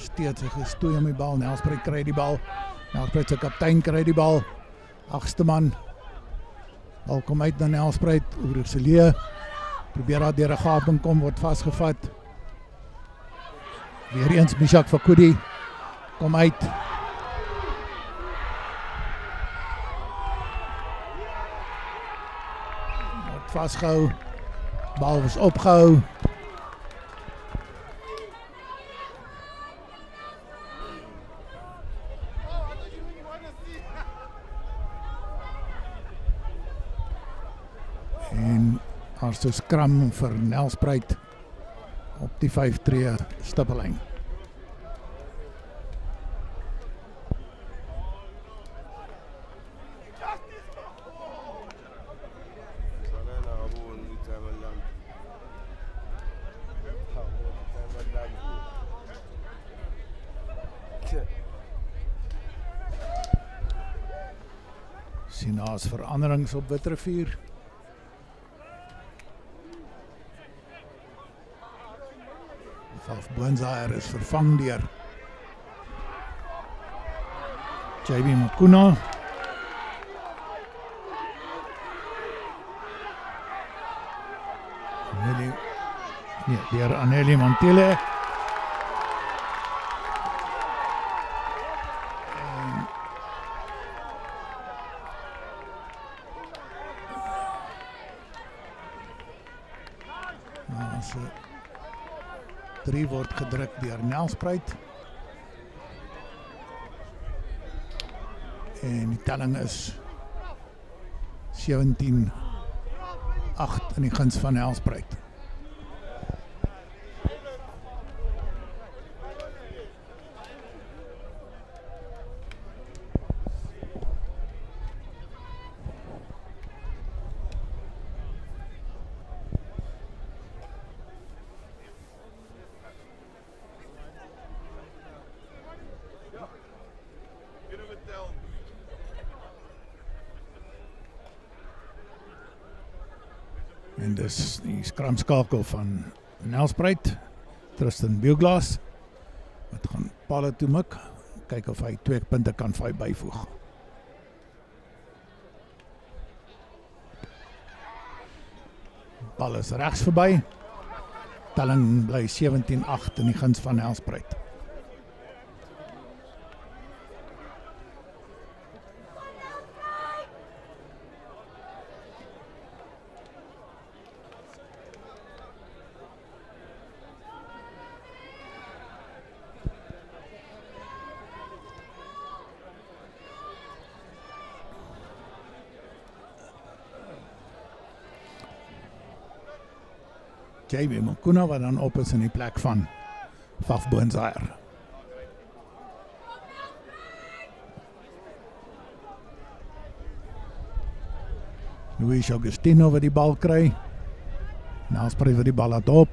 Steeds gestoei om die bal, Nelspruit kry die bal. Nelspruit se kaptein kry die bal. 8ste man. Bal kom uit na Nelspruit, Ulrich Solie. Probeer daar deur 'n gaping kom, word vasgevat. Weer eens Jacques Fakudi. Kom uit. Word vasgehou. Bal was opgehou. En daar so skram vir Nelspruit op die 5-tree stippellyn. Sien daar's veranderings op Witrifuur. Faf Boonzaaier is vervang deur JB Makuna. Deur Aneli Mantile. So 3 word gedruk deur Nelspruit. En die telling is 17-8 in die guns van Nelspruit. En dis die skramskakel van Nelspruit, Tristan Buglaas, wat gaan palle toe mik, kyk of hy 2 punte kan vir hy byvoeg. Bal is regs verby, telling bly 17-8 in die guns van Nelspruit. JB Makuna wat dan op is in die plek van Faf Boonzaaier. Luis Augustino wat die bal kry. Nelspruit wat die bal laat op.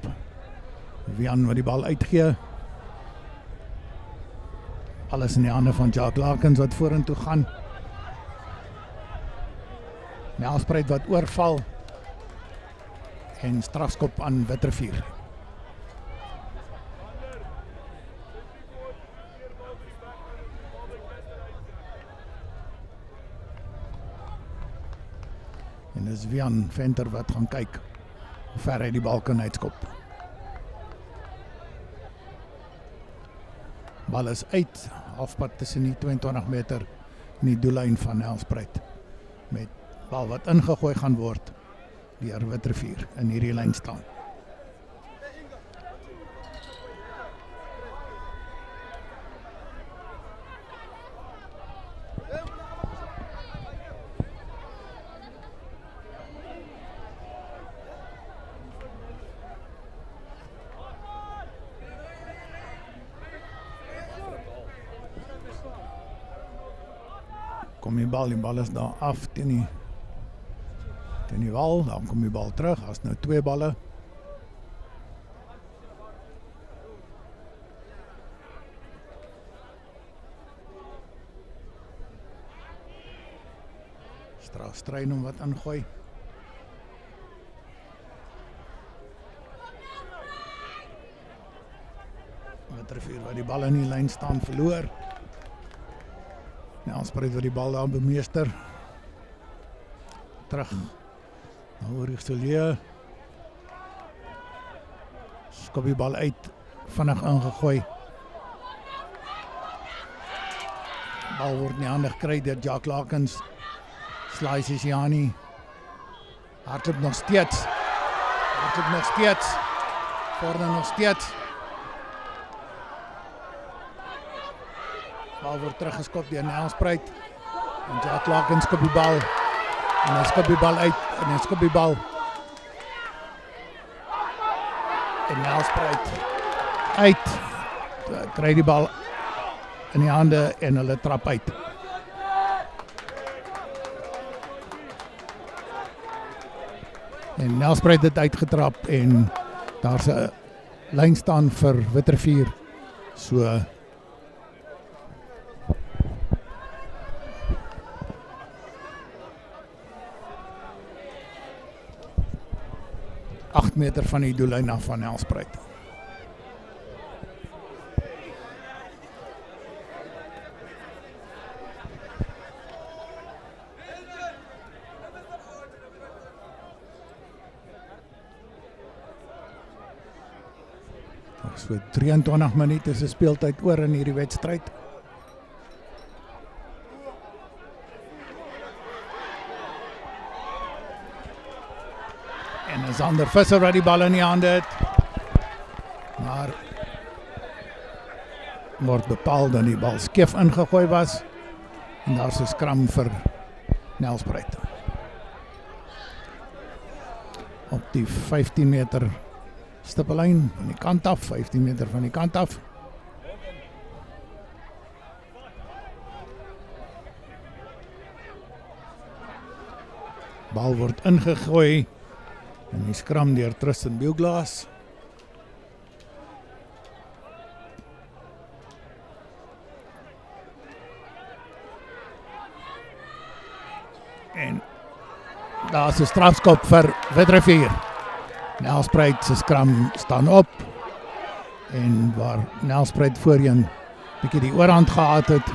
Wian wat die bal uitgee. Alles in die hande van Jack Lakens wat vorentoe gaan. Nelspruit wat oorval. en strafskop aan Witrifuur. En dis Wian Venter wat gaan kyk hoe ver hy die bal kan uitskop. Bal is uit, halfpad tussen die 22 meter en die doellyn van Nelspruit. Met bal wat ingegooi gaan word deur Witrifuur in hierdie lyn staan. Kom die bal is daar af teen die wal, dan kom die bal terug, as nou 2 balle. Strafstryn om wat ingooi. Witrifuur wat die bal in die lyn staan verloor. Nelspruit wat die bal daar bemeester. Terug. Nou Richelieu. Skop die bal uit. Vinnig ingegooi. Bal word in die hande gekry deur Jack Lakens. Slice is Jani. Hardloop nog steeds. Vorder nog steeds. Bal word teruggeskop deur Nelspruit. En Jack Lakens skop die bal. En hy skop die bal uit. En hy skop die bal. En Nelspruit uit. Kry die bal in die hande en hulle trap uit. En Nelspruit het uitgetrap en daar's 'n lyn staan vir Witrifuur. So 8 meter van die doellyn af van Nelspruit. So 23 minute is 'n speeltyd oor in hierdie wedstryd. En Sander Visser wat die bal in die hande het. Maar word bepaal dat die bal skeef ingegooi was. En daar's 'n skram vir Nelspruit. Op die 15 meter stippellyn van die kant af, 15 meter van die kant af. Bal word ingegooi en die skram deur Tristan Buglaas. En daar's 'n strafskop vir Witrifuur. Nelspruit se skram staan op en waar Nelspruit voorheen bietjie die oorhand gehad het,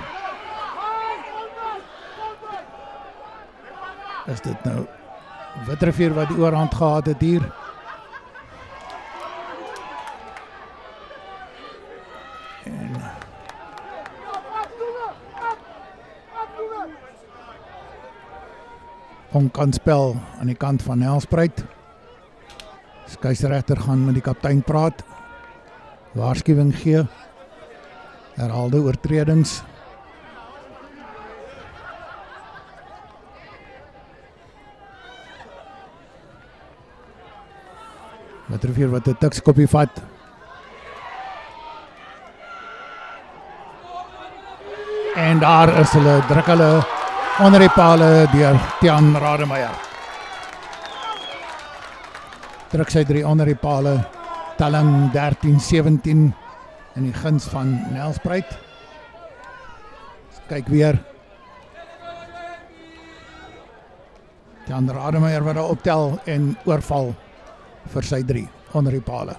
is dit nou Witrifuur wat die oorhand gehad het hier. En onkanspel aan die kant van Nelspruit. Skeieregter gaan met die kaptein praat, waarskuwing gee, herhaalde oortredings. Witrifuur wat 'n tikskoppie vat. En daar is hulle, druk hulle onder die pale deur Tiaan Rademeier. Druk sy 3 onder die pale, telling 13-17 in die guns van Nelspruit. Kyk weer. Tiaan Rademeier wat daar optel en oorval vir sy 3 onder die pale.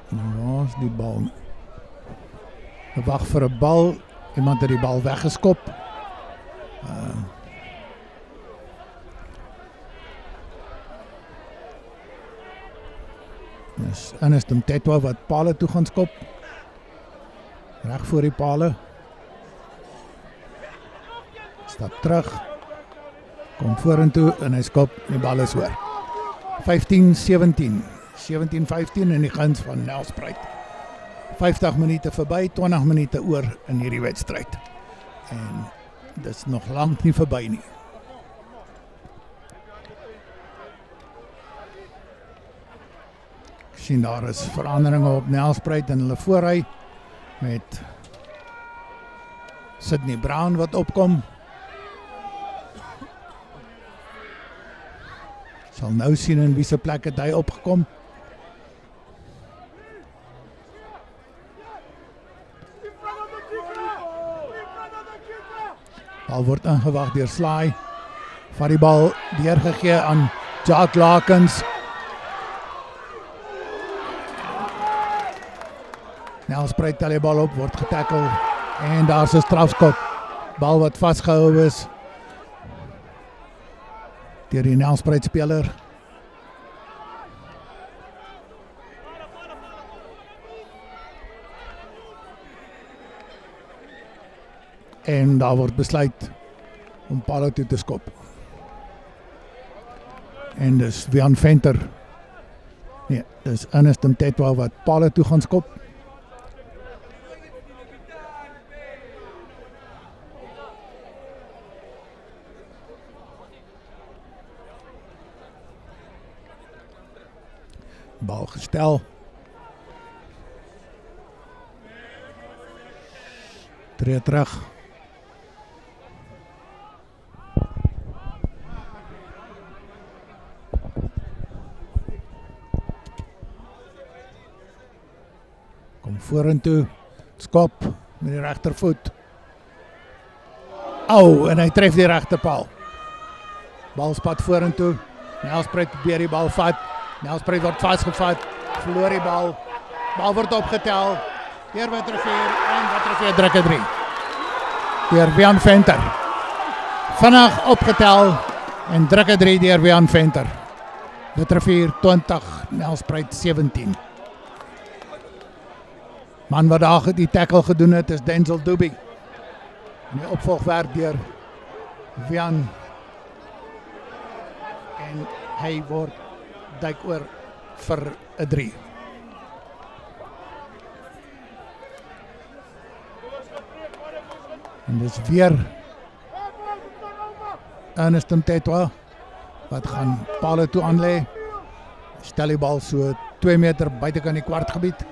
Nou, waar is die bal? Hy wag vir 'n bal, iemand het die bal weggeskop. Dis Ernest Mtetwa wat pale toe gaan skop. Reg voor die pale. Stap terug. Kom vorentoe en hy skop, die bal is oor. 15-17. 17-15 in die guns van Nelspruit. 50 minute verby, 20 minute oor in hierdie wedstryd. En dis nog lank nie verby nie. Ek sien daar is veranderinge op Nelspruit in hulle voorry met Sydney Brown wat opkom. Sal nou sien in wie se plek het hy opgekom. Bal word ingewag deur Slaai. Vat die bal deurgegee aan Jack Larkins. Nelspruit tel die bal op, word getackle en daar's 'n strafskop. Bal wat vasgehou is deur die Nelspruit speler. En daar word besluit om pale toe te skop. En dis Wian Venter. Nee, dis Ernest Mtetwa wat pale toe gaan skop. Bal gestel. Tree terug. Kom vorentoe. Skop met die regtervoet. En hy tref die regterpaal. Bal spat vorentoe. Nelspruit probeer die bal vat. Nelspruit word vasgevat, verloor die bal. Bal word opgetel deur Witrifuur en Witrifuur druk 'n 3. Deur Wian Venter. Vinnig opgetel en druk 'n 3 deur Wian Venter. Witrifuur 20, Nelspruit 17. Man wat daar die tackle gedoen het is Denzel Doobie. En die opvolgwerk deur Wian. En hy word duik oor vir 'n 3. En dis weer Ernest Mtetwa wat gaan pale toe aanlê. Stel die bal so 2 meter buitekant die kwartgebied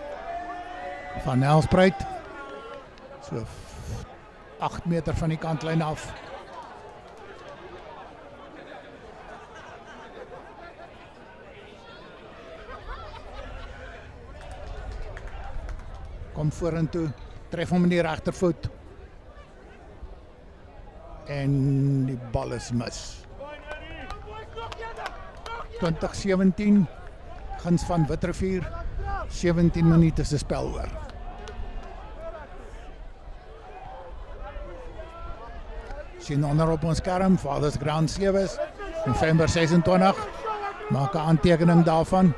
van Nelspruit. So 8 meter van die kantlyn af. Kom vorentoe, tref hom in die regtervoet. En die bal is mis. 20-17, guns van Witrifuur, 17 minute se spel oor. Sien onder op ons skerm, Fathers Ground Series, November 26, maak 'n aantekening daarvan.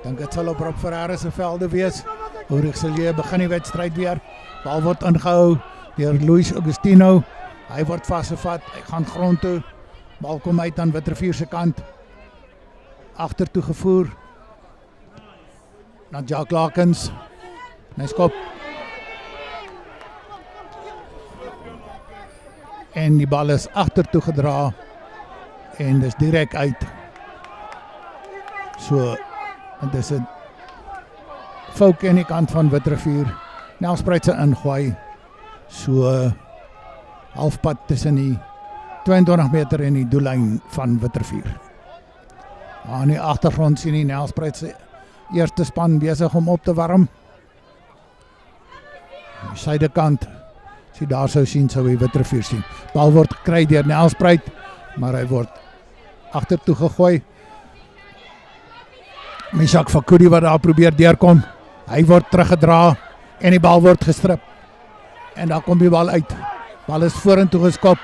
Dink dit sal op Rob Ferreira se velde wees. Ulrich Silje begin die wedstryd weer. Bal word ingehou deur Luis Augustino. Hy word vasgevat, hy gaan grond toe. Bal kom uit aan Witrifuur se kant. Agtertoe gevoer na Jack Larkins. Hy skop. En die bal is agtertoe gedra en dis direk uit. So, dit is 'n fout aan die kant van Witrifuur. Nelspruit se ingooi. So halfpad tussen die 22 meter en die doellyn van Witrifuur. Aan die agtergrond sien die Nelspruit se Eerste span besig om op te warm. Die suidekant, as jy daar sou sien, sou jy Witrifuur sien. Bal word gekry deur Nelspruit, maar hy word agtertoe gegooi. Mishak Fakudi wat daar probeer deurkom. Hy word teruggedra en die bal word gestrip. En daar kom die bal uit. Bal is vorentoe geskop.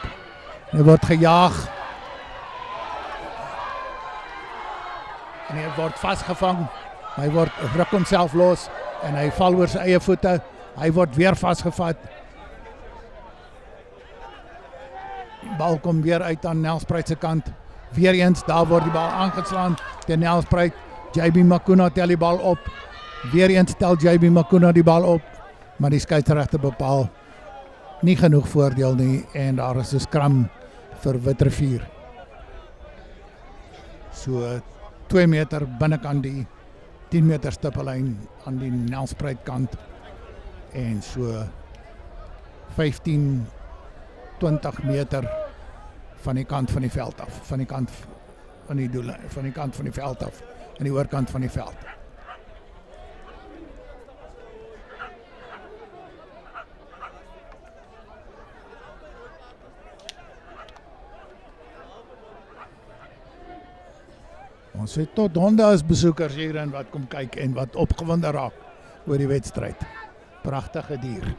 Hy word gejaag. En hy word vasgevang. Hy ruk homself los en hy val oor sy eie voete. Hy word weer vasgevat. Die bal kom weer uit aan Nelspruit se kant. Weer eens, daar word die bal aangeslaan teen Nelspruit. JB Makuna tel die bal op. Weer eens tel JB Makuna die bal op. Maar die skeieregter bepaal nie genoeg voordeel nie en daar is 'n skram vir Witrifuur. So 2 meter binnekant die 10 meter stippellyn aan die Nelspruit kant en so 15-20 meter van die kant van die veld af, van die kant van die doellyn, van die kant van die veld af, aan die oorkant van die veld. Ons het tot honde as besoekers hierin wat kom kyk en wat opgewonde raak oor die wedstryd. Pragtige dier.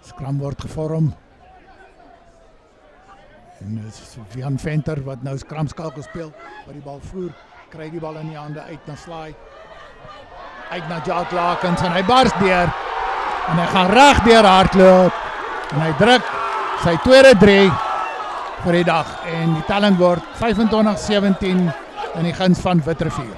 Skram word gevorm. En dit is Jan Venter wat nou skramskakel speel, wat die bal voer, kry die bal in die hande uit na Slaai. Uit na Jacques Lakens en hy bars deur. En hy gaan reg deur hardloop. En hy druk sy tweede 3 vir die dag en die telling word 25-17 in die guns van Witrifuur.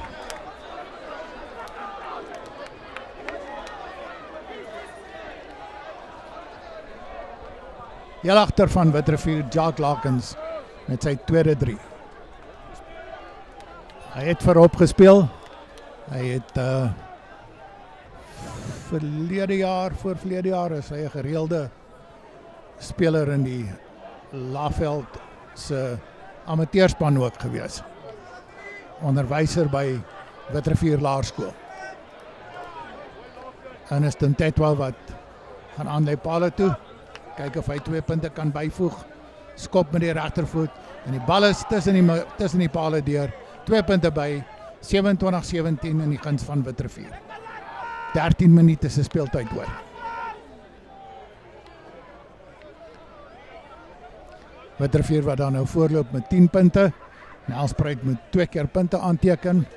Heel agter van Witrifuur, Jacques Lakens met sy tweede 3. Hy het voorop gespeel. Hy het verlede jaar is hy 'n gereelde speler in die Laveld se amateurspan ook gewees. Onderwyser by Witrifuur Laerskool. En is Tetwa wat gaan aanlei pale toe. Kyk of hy 2 punte kan byvoeg. Skop met die regtervoet en die bal is tussen die pale deur. 2 punte by 27-17 in die guns van Witrifuur. 13 minute se speeltyd oor. Witrifuur wat dan nou voorloop met 10 punte. Nelspruit moet 2 keer punte aanteken.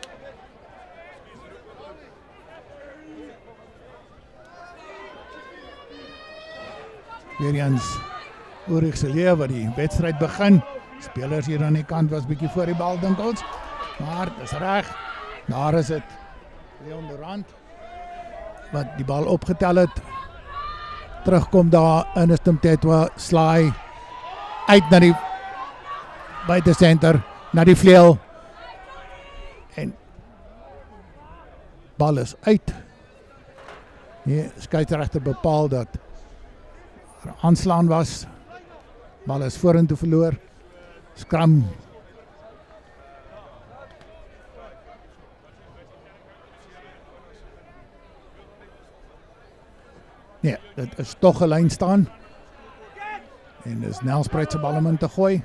Weer eens Ulrich Selee wat die wedstryd begin. Spelers hier aan die kant was bietjie voor die bal dink ons. Maar dis reg. Daar is dit. Leon Durant wat die bal opgetel het. Terugkom daar in is Tetwa Slaai uit na die buitesenter, na die vleuel. En bal is uit. Die skeieregter bepaal dat aanslaan was. Bal is vorentoe verloor. Skram. Nee, dit is tog 'n lyn staan. En dis Nelspruit se bal om in te gooi.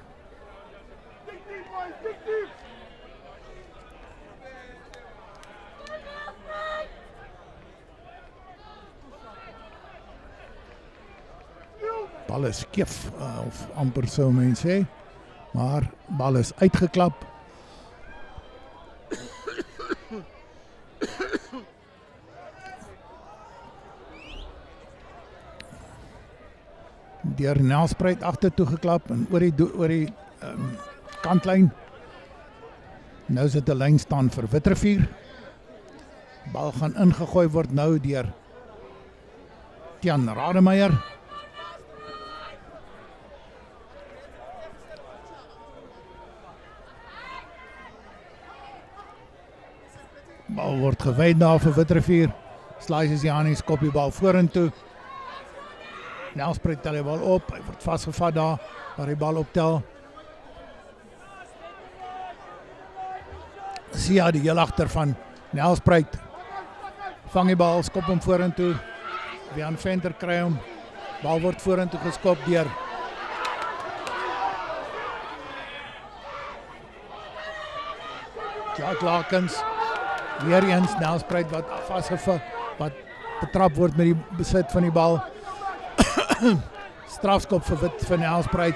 Bal is skeef, of amper sou mens sê. Maar bal is uitgeklap. Deur Nelspruit agtertoe geklap en oor die kantlyn. Nou is dit 'n lyn staan vir Witrifuur. Bal gaan ingegooi word nou deur Tian Rademeier. Bal word gewy daar vir Witrifuur. Slaai is Janie, skop die bal vorentoe. Nelspruit tel die bal op, hy word vasgevat daar, waar die bal optel. Sia die heel agter van Nelspruit. Vang die bal, skop hom vorentoe. Van Venter kry hom. Bal word vorentoe geskop deur Jack Larkins. Weer eens Nelspruit wat wat betrap word met die besit van die bal. Strafskop vir Nelspruit.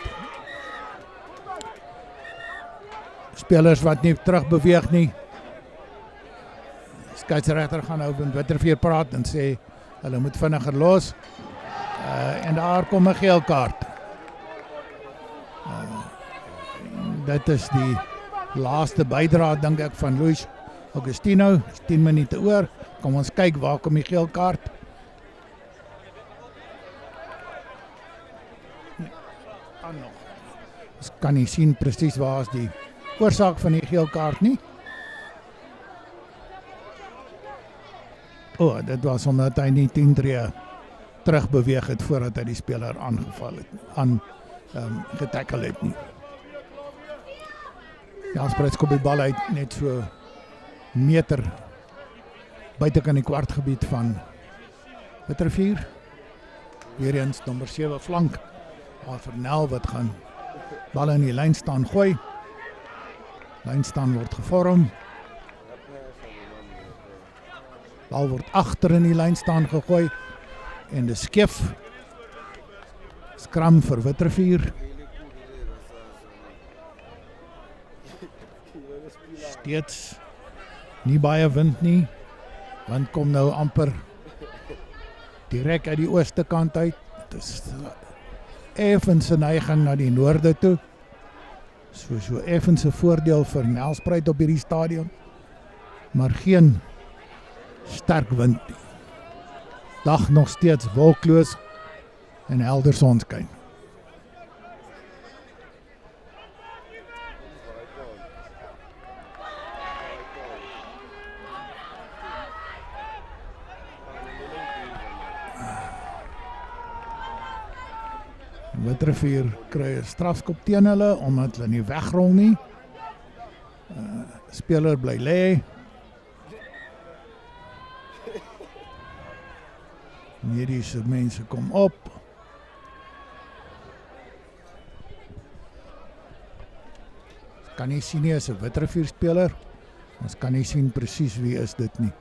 Spelers wat nie terug beweeg nie. Skeieregter gaan nou met Witterveer praat en sê hulle moet vinniger los. En daar kom 'n geel kaart. Dit is die laaste bydrae dink ek van Luis Augustino. 10 minute oor. Kom ons kyk waar kom die geel kaart. Nog. Ons kan nie sien presies waar is die oorsaak van die geel kaart nie. Dit was omdat hy nie 10 tree terug beweeg het voordat hy die speler aangeval het, getackle het nie. Nelspruit skop die bal uit net so meter buitekant die kwartgebied van Witterveer. Weer eens nommer 7 flank. Vernel wat gaan bal in die lyn staan gooi. Lyn staan word gevorm. Bal word agter in die lyn staan gegooi en dis skeef. Skram vir Witterveer. Steeds nie baie wind nie. Wind kom nou amper direk uit die ooste kant uit. Dit is effens 'n neiging na die noorde toe. So effens 'n voordeel vir Nelspruit op hierdie stadion. Maar geen sterk wind nie. Dag nog steeds wolkloos en helder sonskyn. Witterveer kry 'n strafskop teen hulle omdat hulle nie wegrol nie. Speler bly lê. Mediese mense kom op. Kan nie sien nie as 'n Witterveer speler. Ons kan nie sien presies wie is dit nie.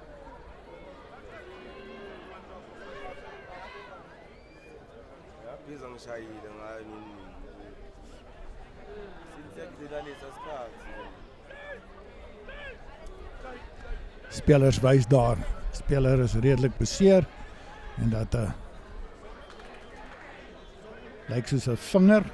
Spelers wys daar. Speler is redelik beseer en dat lyk soos 'n vinger.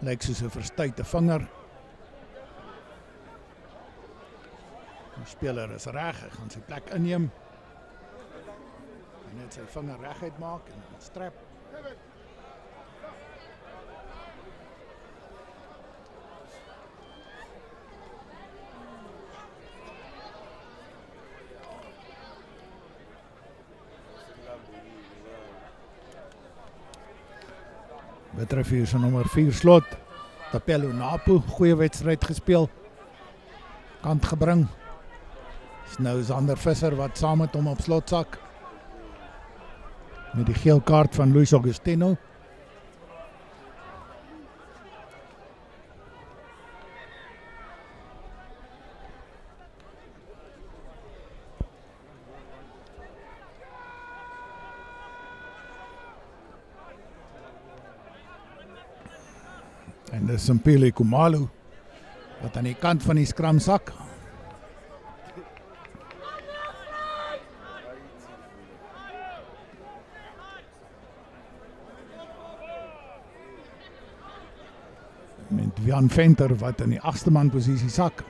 Lyk soos 'n verstuite vinger. Die speler is reg, hy gaan sy plek inneem. En net sy vinger reguit maak en strap. Witterveer se nommer 4 slot. Tapelo Napo, goeie wedstryd gespeel. Kant gebring. Is nou Zander Visser wat saam met hom op slot sak. Met die geel kaart van Luis Augustino. En dis Mpile Khumalo wat aan die kant van die skram sak. Met Van Venter wat in die agste man posisie sak.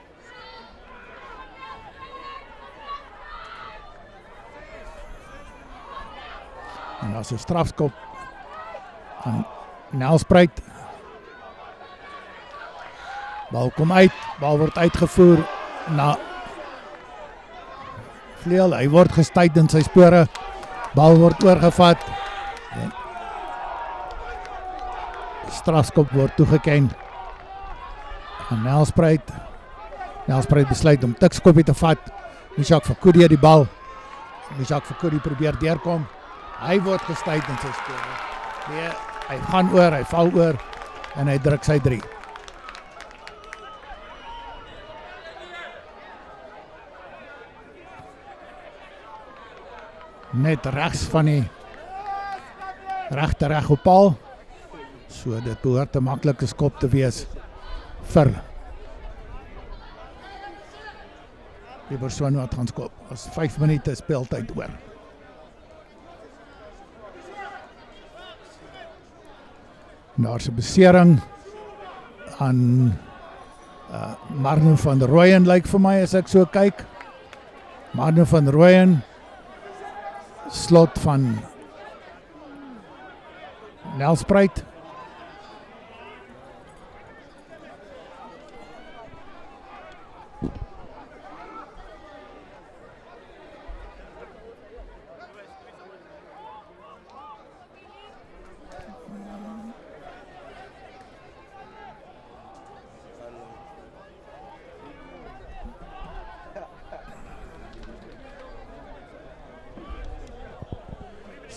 En daar's 'n strafskop aan Nelspruit. Bal kom uit, bal word uitgevoer na vleuel, hy word gestuit in sy spore. Bal word oorgevat. En strafskop word toegeken. En Nelspruit besluit om tikskoppie te vat. Mishak Fakudi het die bal. Mishak Fakudi probeer deurkom. Hy word gestuit in sy spore. Nee, hy gaan oor, hy val oor en hy druk sy 3. Net regs van die reg op paal. So dit behoort 'n maklike skop te wees vir die persoon wat gaan skop. As 5 minute speeltyd oor. Daar's 'n besering aan Marno van der Rooyen lyk vir my as ek so kyk. Marno van der Rooyen, slot van Nelspruit.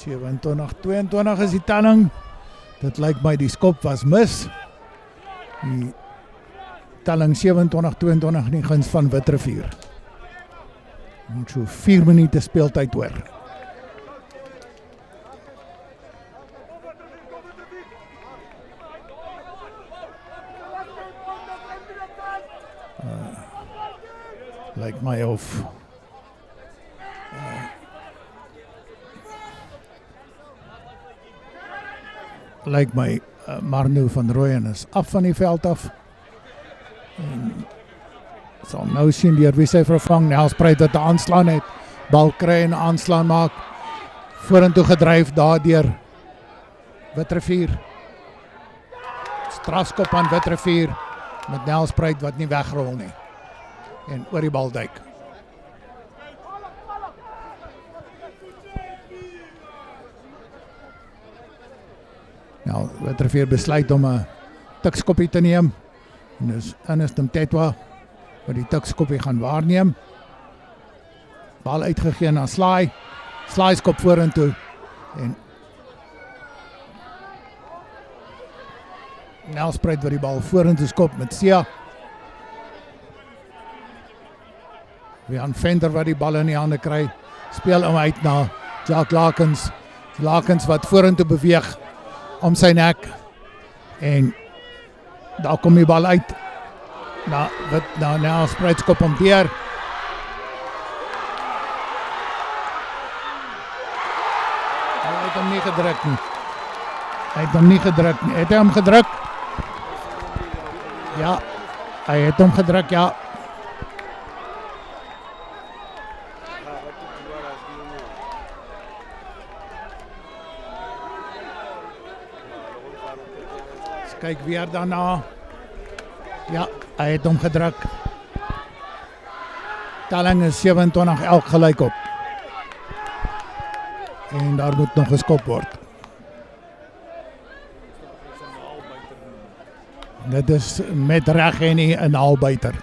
(27-22) is die telling. Dit lyk my die skop was mis. Die telling 27-22 in die guns van Witrifuur. Ons so 4 minute speeltyd oor. Lyk my of lyk my Marno van Rooyen is af van die veld af. En sal nou sien deur wie sy vervang. Nelspruit wat 'n aanslaan het. Bal kry en aanslaan maak. Vorentoe gedryf daardeur Witrifuur. Strafskop aan Witrifuur met Nelspruit wat nie wegrol nie. En oor die bal duik. Nou, Witrifuur besluit om 'n tikskoppie te neem. En dus Ernest Mtetwa wat die tikskoppie gaan waarneem. Bal uitgegee na Slaai. Slaai skop vorentoe. En Nelspruit wat die bal vorentoe skop met Sia. Wiaan Venter wat die bal in die hande kry. Speel hom uit na Jacques Lakens. Lakens wat vorentoe beweeg om sy nek. En daar kom die bal uit. Nelspruit skop hom deur. Hy het hom nie gedruk nie. Het hy hom gedruk? Ja, hy het hom gedruk, ja. Kyk weer daarna. Ja, hy het hom gedruk. Telling is 27-11 gelyk op. En daar moet nog geskop word. Dit is met reg en nie 'n haalbuiter.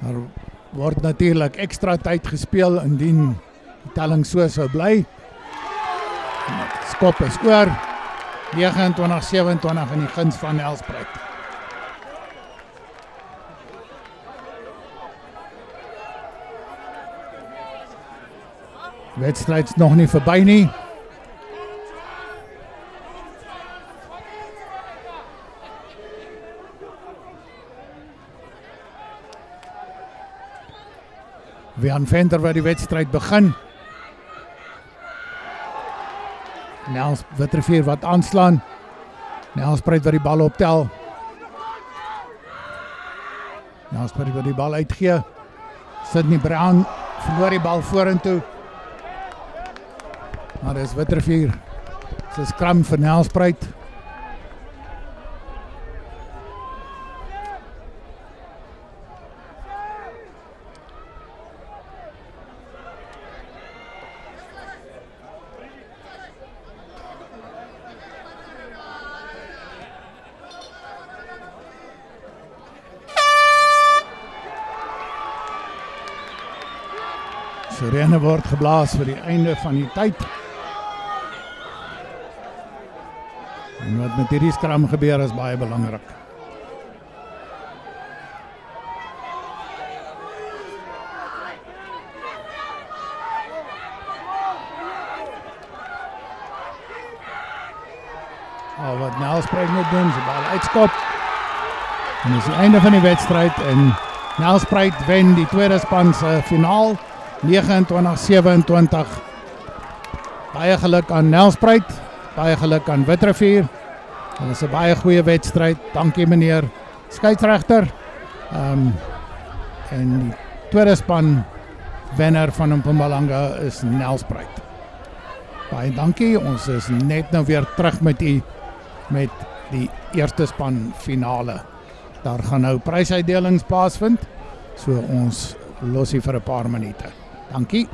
Daar word natuurlik ekstra tyd gespeel indien die telling so sou bly. Skop is oor. 29-27 in die guns van Nelspruit. Wedstryd is nog nie verby nie. Wiaan Venter wat die wedstryd begin. Witrifuur wat aanslaan. Nelspruit wat die bal optel. Nelspruit wat die bal uitgee. Sydney Brown verloor die bal vorentoe. Maar dis Witrifuur. Dis 'n skram vir Nelspruit. Sirene word geblaas vir die einde van die tyd. En wat met hierdie skram gebeur is baie belangrik. Wat Nelspruit moet doen, is die bal uitskop. En dis die einde van die wedstryd en Nelspruit wen die tweede span se finaal 29-27. Baie geluk aan Nelspruit, baie geluk aan Witrifuur. Dit was 'n baie goeie wedstryd. Dankie meneer skeieregter. En die tweede span wenner van Mpumalanga is Nelspruit. Baie dankie. Ons is net nou weer terug met u met die eerste span finale. Daar gaan nou prysuitdelings plaasvind. So ons los u vir 'n paar minute. Dankie.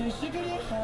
是个厉害。